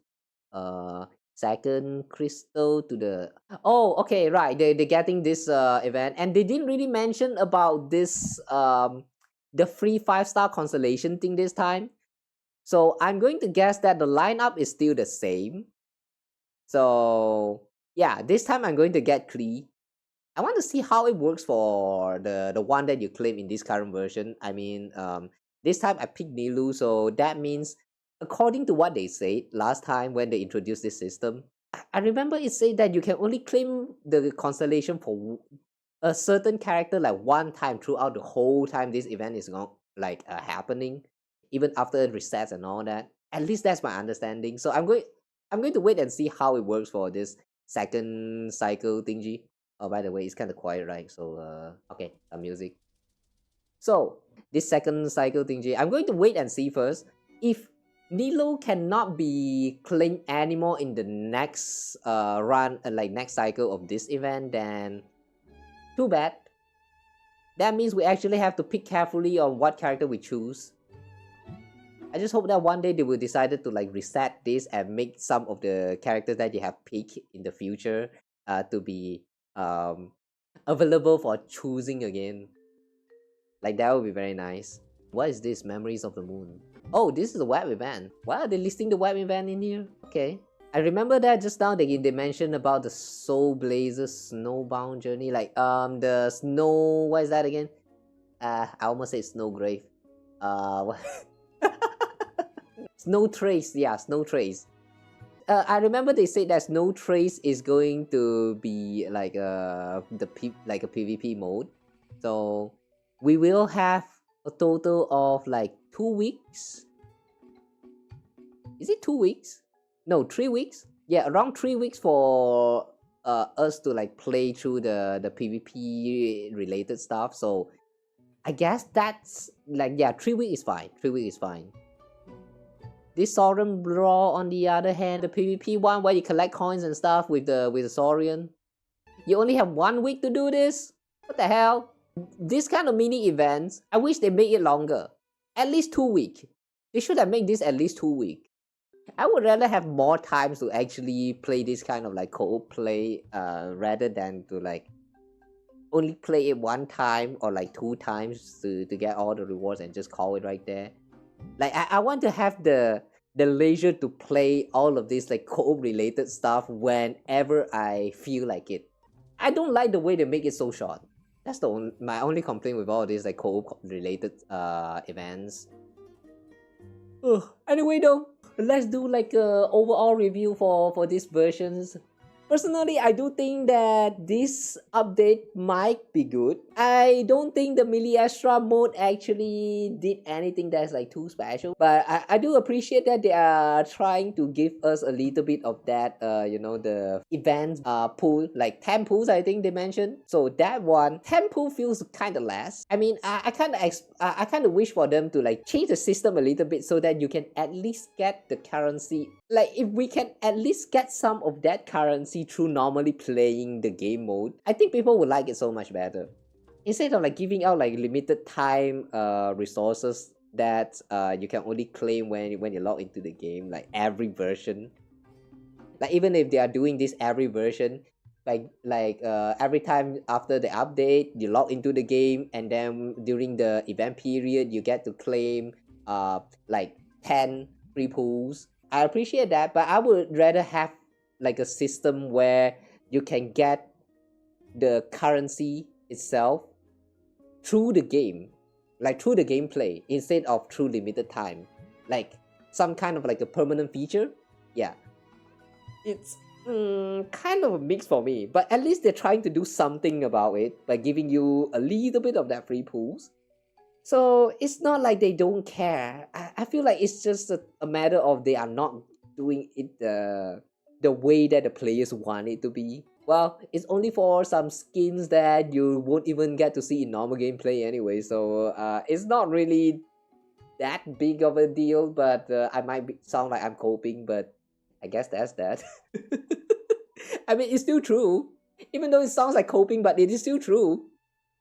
Second crystal to the. Oh, okay, right. They're getting this event, and they didn't really mention about this the free 5-star constellation thing this time. So I'm going to guess that the lineup is still the same. So yeah, this time I'm going to get Klee. I want to see how it works for the one that you claim in this current version. I mean, this time I picked Nilu, so that means according to what they said last time when they introduced this system, I remember it said that you can only claim the constellation for a certain character like one time throughout the whole time this event is not like happening, even after it resets and all that. At least that's my understanding. So I'm going to wait and see how it works for this second cycle thingy. Oh, by the way, it's kind of quiet, right? So okay, music. So this second cycle thingy, I'm going to wait and see first. If Nilo cannot be claimed anymore in the next run, like next cycle of this event, then too bad. That means we actually have to pick carefully on what character we choose. I just hope that one day they will decide to like reset this and make some of the characters that they have picked in the future to be available for choosing again. Like that would be very nice. What is this? Memories of the Moon. Oh, this is a web event. Why are they listing the web event in here? Okay. I remember that just now they mentioned about the Soul Blazer Snowbound Journey. Like the snow, what is that again? I almost said Snowgrave. What? Snow Trace, yeah, Snow Trace. I remember they said that Snow Trace is going to be like like a PvP mode. So we will have a total of like 2 weeks. Is it 2 weeks? No, 3 weeks. Yeah, around 3 weeks for us to like play through the PvP related stuff. So I guess that's like, yeah, 3 weeks is fine. 3 weeks is fine. This Saurian Brawl, on the other hand, the PvP one where you collect coins and stuff with the Saurian, you only have 1 week to do this? What the hell? This kind of mini events, I wish they make it longer. At least 2 weeks. They should have made this at least 2 weeks. I would rather have more times to actually play this kind of like co-op play rather than to like only play it 1 time or like 2 times to get all the rewards and just call it right there. Like I want to have the the leisure to play all of this like co-op related stuff whenever I feel like it. I don't like the way they make it so short. That's my only complaint with all these like co-op related events. Ugh. Anyway though, let's do like a overall review for these versions. Personally, I do think that this update might be good. I don't think the Melee Extra mode actually did anything that's like too special. But I do appreciate that they are trying to give us a little bit of that, you know, the event pool, like 10 pools I think they mentioned. So that one, 10 pool feels kind of less. I mean, I kind of wish for them to like change the system a little bit so that you can at least get the currency. Like if we can at least get some of that currency through normally playing the game mode, I think people would like it so much better. Instead of like giving out like limited time resources that you can only claim when you log into the game, like every version. Like even if they are doing this every version, like every time after the update you log into the game, and then during the event period you get to claim like 10 free pools. I appreciate that, but I would rather have like a system where you can get the currency itself through the game, like through the gameplay, instead of through limited time, like some kind of like a permanent feature. Yeah, it's kind of a mix for me, but at least they're trying to do something about it by giving you a little bit of that free pools. So it's not like they don't care. I feel like it's just a matter of they are not doing it the way that the players want it to be. Well, it's only for some skins that you won't even get to see in normal gameplay anyway, so it's not really that big of a deal, but I might sound like I'm coping, but I guess that's that. I mean, it's still true. Even though it sounds like coping, but it is still true.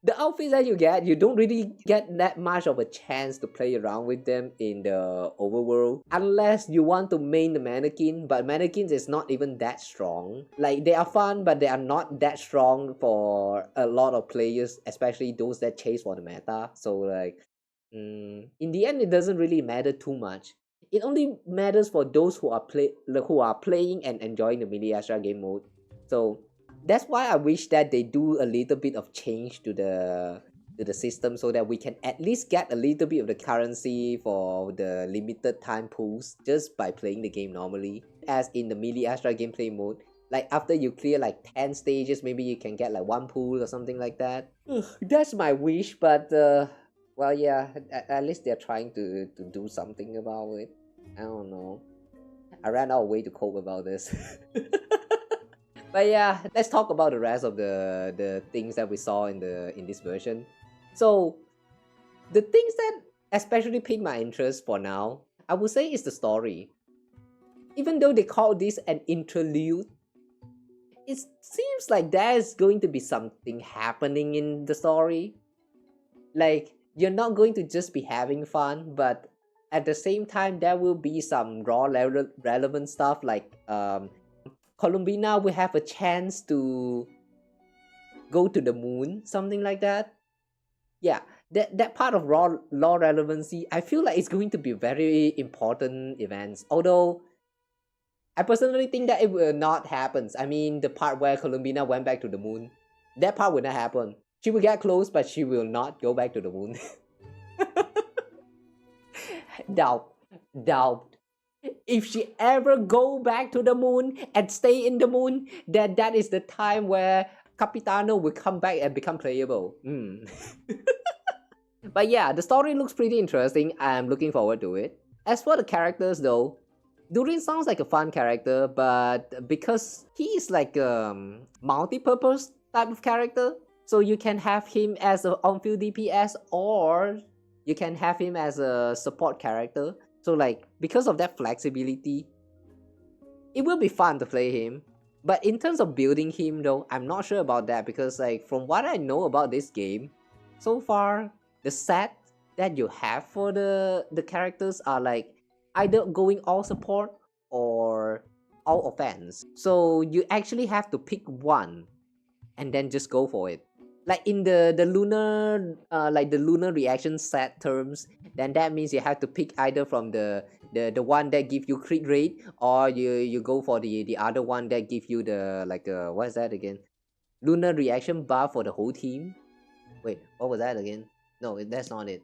The outfits that you get, you don't really get that much of a chance to play around with them in the overworld. Unless you want to main the mannequin, but mannequins is not even that strong. Like, they are fun, but they are not that strong for a lot of players, especially those that chase for the meta. So like, in the end, it doesn't really matter too much. It only matters for those who are playing and enjoying the Melee Extra game mode. So that's why I wish that they do a little bit of change to the system so that we can at least get a little bit of the currency for the limited time pools just by playing the game normally. As in the Melee Extra gameplay mode, like after you clear like 10 stages, maybe you can get like 1 pool or something like that. That's my wish, but well, yeah, at least they're trying to do something about it. I don't know. I ran out of way to cope about this. But yeah, let's talk about the rest of the things that we saw in this version. So the things that especially piqued my interest for now, I would say, is the story. Even though they call this an interlude, it seems like there's going to be something happening in the story. Like, you're not going to just be having fun, but at the same time there will be some raw relevant stuff, like Columbina will have a chance to go to the moon, something like that. Yeah, that part of raw relevancy, I feel like it's going to be very important events. Although, I personally think that it will not happen. I mean, the part where Columbina went back to the moon, that part will not happen. She will get close, but she will not go back to the moon. Doubt. If she ever go back to the moon and stay in the moon, then that is the time where Capitano will come back and become playable. But yeah, the story looks pretty interesting. I'm looking forward to it. As for the characters though, Durin sounds like a fun character, but because he is like a multi-purpose type of character, so you can have him as an on-field DPS, or you can have him as a support character. So like, because of that flexibility, it will be fun to play him. But in terms of building him though, I'm not sure about that, because like from what I know about this game, so far, the set that you have for the characters are like either going all support or all offense. So you actually have to pick one and then just go for it. like in the lunar like the lunar reaction set terms, then that means you have to pick either from the one that give you crit rate, or you go for the other one that give you the like what is that again, lunar reaction buff for the whole team. Wait, what was that again? No, that's not it.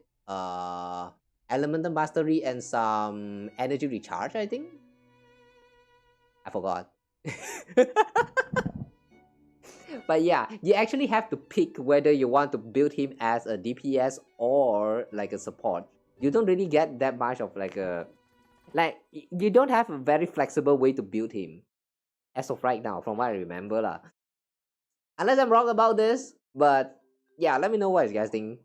Elemental mastery and some energy recharge, I think. I forgot. But yeah, you actually have to pick whether you want to build him as a DPS or like a support. You don't really get that much of like a you don't have a very flexible way to build him as of right now, from what I remember lah. Unless I'm wrong about this, but yeah, let me know what you guys think.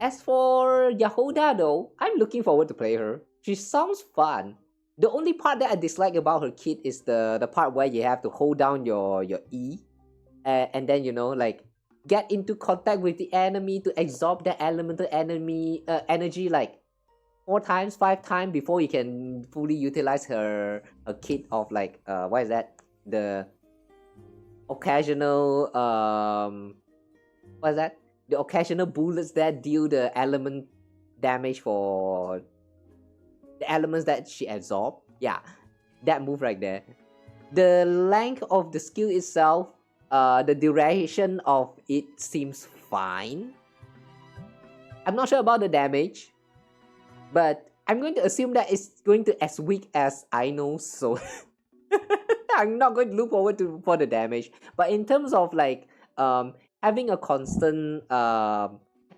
As for Yahoda though, I'm looking forward to play her. She sounds fun. The only part that I dislike about her kit is the part where you have to hold down your E, and then like get into contact with the enemy to absorb the elemental enemy energy like 4 times, 5 times before you can fully utilize her kit of like what is that, the occasional what is that, the occasional bullets that deal the element damage for the elements that she absorbed. Yeah, that move right there. The length of the skill itself, the duration of it seems fine. I'm not sure about the damage, but I'm going to assume that it's going to as weak as I know, so I'm not going to look forward for the damage. But in terms of like having a constant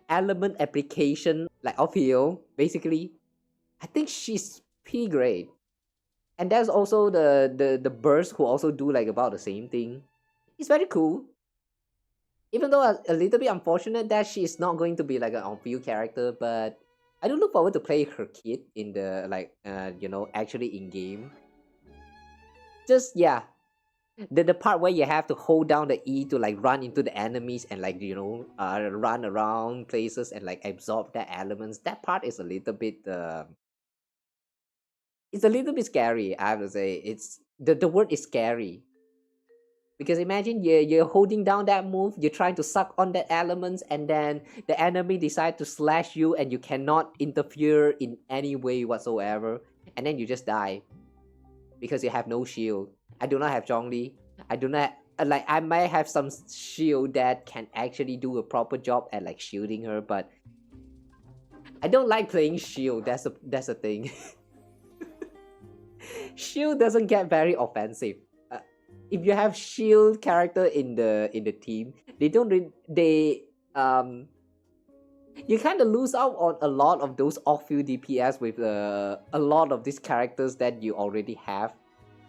element application like of heal, basically, I think she's pretty great. And there's also the burst who also do like about the same thing. It's very cool. Even though a little bit unfortunate that she is not going to be like an on-field character, but I do look forward to play her kit in the like actually in game. Just yeah, the part where you have to hold down the E to like run into the enemies and like run around places and like absorb the elements. That part is a little bit it's a little bit scary. I have to say, it's the word is scary. Because imagine you're holding down that move, you're trying to suck on that elements, and then the enemy decide to slash you and you cannot interfere in any way whatsoever, and then you just die because you have no shield. I do not have Zhongli. I do not like, I might have some shield that can actually do a proper job at like shielding her, but I don't like playing shield. That's the thing. Shield doesn't get very offensive. If you have shield character in the team, they don't you kind of lose out on a lot of those off-field DPS with a lot of these characters that you already have,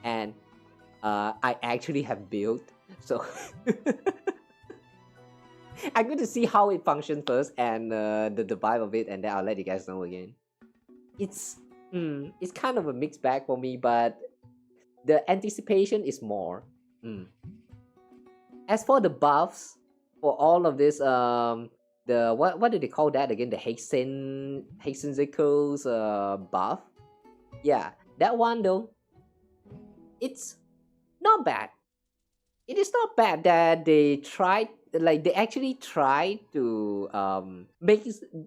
and I actually have built. So I'm going to see how it functions first and the vibe of it, and then I'll let you guys know again. It's kind of a mixed bag for me, but the anticipation is more. As for the buffs for all of this, the what do they call that again? The Hexenzico's buff. Yeah, that one though, it's not bad. It is not bad that they actually tried to make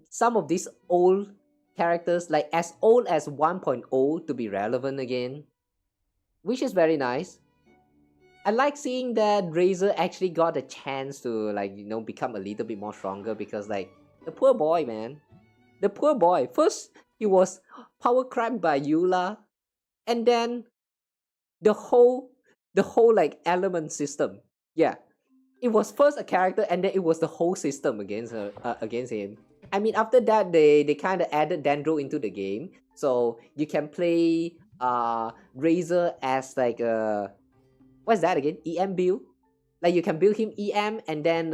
some of these old characters like as old as 1.0 to be relevant again, which is very nice. I like seeing that Razor actually got a chance to become a little bit more stronger, because like the poor boy, man, the poor boy. First he was power cracked by Eula, and then the whole like element system. Yeah, it was first a character and then it was the whole system against him. I mean, after that they kind of added Dendro into the game, so you can play Razor as like a, what's that again? EM build. Like you can build him EM and then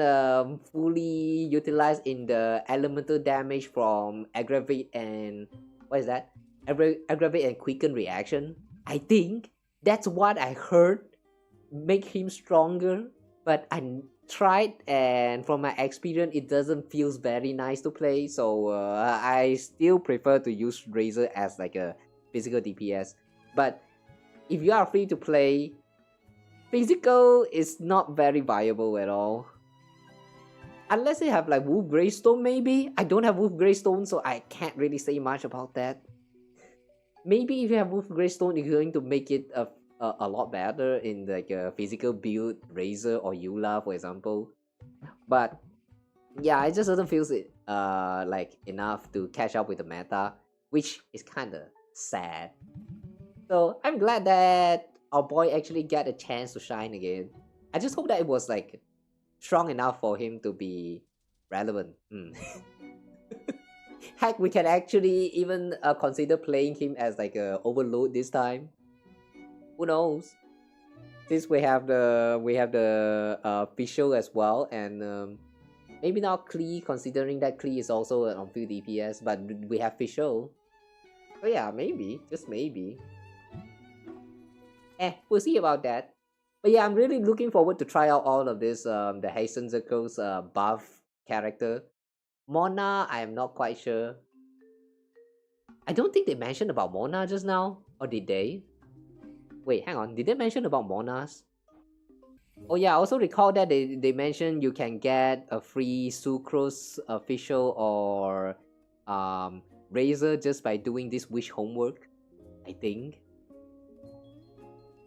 fully utilize in the elemental damage from aggravate and what is that? Aggravate and quicken reaction. I think that's what I heard make him stronger, but I tried and from my experience it doesn't feel very nice to play, so I still prefer to use Razor as like a physical DPS. But if you are free to play, physical is not very viable at all. Unless they have like Wolf Greystone, maybe. I don't have Wolf Greystone, so I can't really say much about that. Maybe if you have Wolf Greystone, you're going to make it a lot better in like a physical build, Razor or Eula, for example. But yeah, it just doesn't feel it like enough to catch up with the meta, which is kind of sad. So I'm glad that our boy actually got a chance to shine again. I just hope that it was like strong enough for him to be relevant. Heck, we can actually even consider playing him as like a overload this time. Who knows? Since we have the official as well, and maybe not Klee, considering that Klee is also on field DPS, but we have official. So yeah, maybe, just maybe. We'll see about that. But yeah, I'm really looking forward to try out all of this. The Hasten Circle's buff character. Mona, I am not quite sure. I don't think they mentioned about Mona just now, or did they? Wait, hang on. Did they mention about Monas? Oh yeah, I also recall that they mentioned you can get a free Sucrose official or Razor just by doing this wish homework, I think.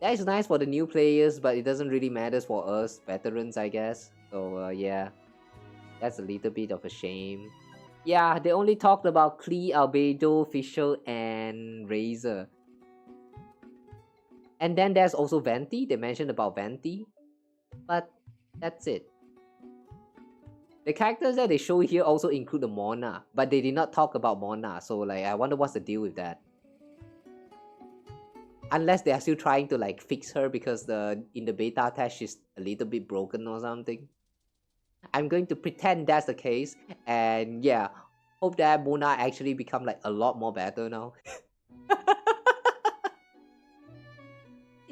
That is nice for the new players, but it doesn't really matter for us veterans, I guess. So yeah, that's a little bit of a shame. Yeah, they only talked about Klee, Albedo, Official, and Razor. And then there's also Venti. They mentioned about Venti, but that's it. The characters that they show here also include the Mona, but they did not talk about Mona. So like, I wonder what's the deal with that. Unless they are still trying to like fix her because in the beta test she's a little bit broken or something. I'm going to pretend that's the case, and yeah, hope that Mona actually become like a lot more better now.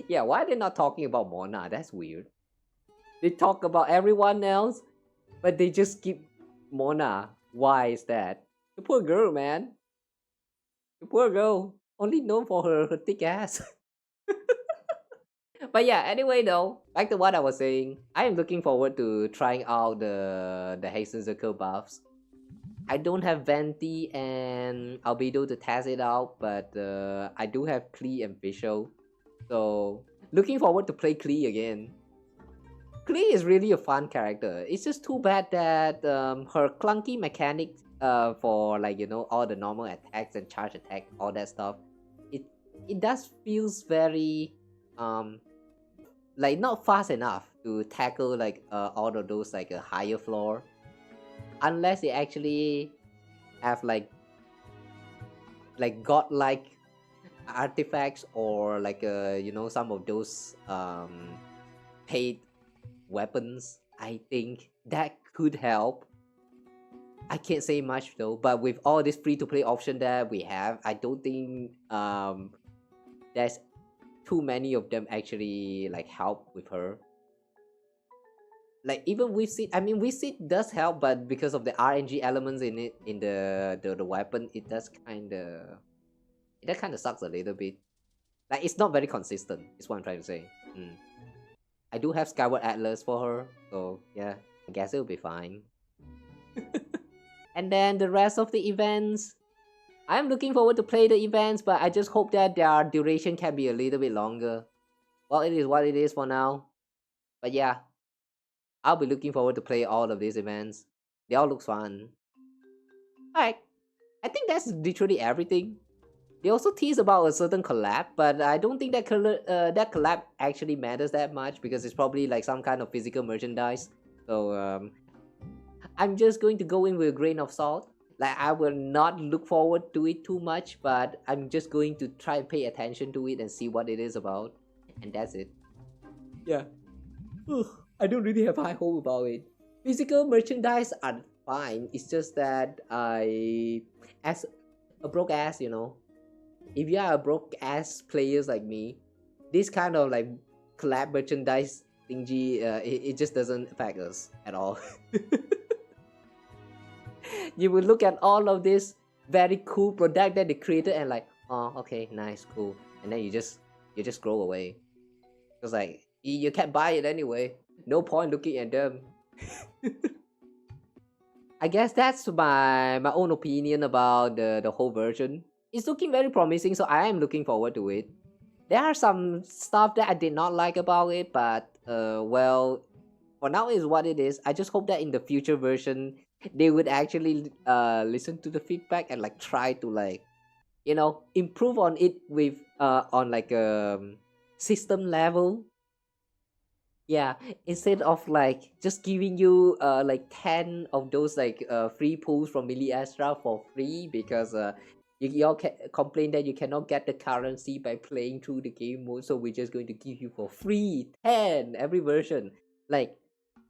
Yeah, why are they not talking about Mona? That's weird. They talk about everyone else, but they just skip Mona. Why is that? The poor girl, man. The poor girl. Only known for her thick ass. But yeah, anyway though, back to what I was saying, I am looking forward to trying out the Hasten Circle buffs. I don't have Venti and Albedo to test it out, but I do have Klee and Fischl. So, looking forward to play Klee again. Klee is really a fun character. It's just too bad that her clunky mechanics for like, you know, all the normal attacks and charge attack, all that stuff, it does feels very like not fast enough to tackle like all of those like a higher floor, unless they actually have like godlike artifacts or like you know, some of those paid weapons. I think that could help. I can't say much though, but with all this free-to-play option that we have, I don't think there's too many of them actually like help with her. Like even Weavseed, I mean Weavseed does help, but because of the RNG elements in it, in the weapon, it does kind of sucks a little bit. Like it's not very consistent, is what I'm trying to say. I do have Skyward Atlas for her, so yeah, I guess it'll be fine. And then the rest of the events, I'm looking forward to play the events, but I just hope that their duration can be a little bit longer. Well, it is what it is for now. But yeah, I'll be looking forward to play all of these events. They all look fun. Alright, I think that's literally everything. They also tease about a certain collab, but I don't think that that collab actually matters that much because it's probably like some kind of physical merchandise. So I'm just going to go in with a grain of salt. Like I will not look forward to it too much, but I'm just going to try and pay attention to it and see what it is about. And that's it. Yeah. I don't really have high hope about it. Physical merchandise are fine. It's just that as a broke ass, you know, if you are a broke ass players like me, this kind of like collab merchandise thingy, it just doesn't affect us at all. You will look at all of this very cool product that they created and like, oh, okay, nice, cool, and then you just scroll away. Because like you can't buy it anyway. No point looking at them. I guess that's my own opinion about the whole version. It's looking very promising, so I am looking forward to it. There are some stuff that I did not like about it, but well, for now is what it is. I just hope that in the future version they would actually listen to the feedback and like try to like improve on it with on like system level. Yeah, instead of like just giving you like 10 of those like free pulls from Millie Astra for free because you all complain that you cannot get the currency by playing through the game mode, so we're just going to give you for free 10 every version. Like,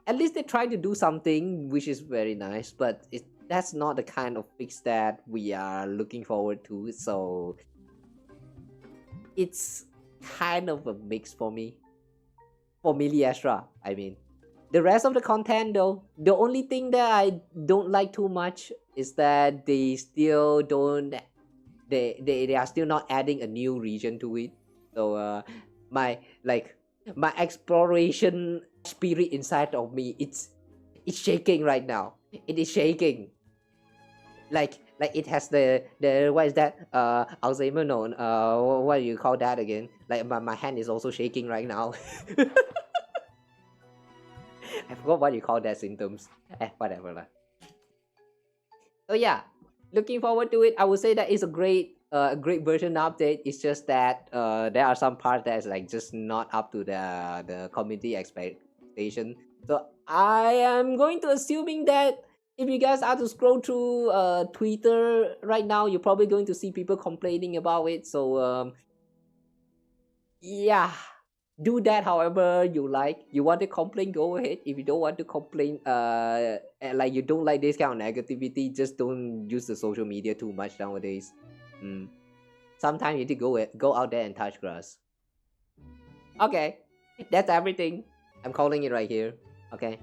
at least they try to do something, which is very nice, but that's not the kind of fix that we are looking forward to, so it's kind of a mix for me. For Millie Astra, I mean. The rest of the content though, the only thing that I don't like too much is that they still don't they are still not adding a new region to it. So my exploration spirit inside of me, it's shaking right now. It is shaking. Like it has the what is that Alzheimer? No, what do you call that again? Like my hand is also shaking right now. I forgot what you call that symptoms. Whatever lah. So yeah, looking forward to it. I would say that it's a great version update. It's just that there are some parts that is like just not up to the community expectation. So I am going to assuming that if you guys are to scroll through Twitter right now, you're probably going to see people complaining about it. So yeah, do that however you like. You want to complain, go ahead. If you don't want to complain, like you don't like this kind of negativity, just don't use the social media too much nowadays. Sometimes you need to go out there and touch grass. Okay, that's everything. I'm calling it right here. Okay.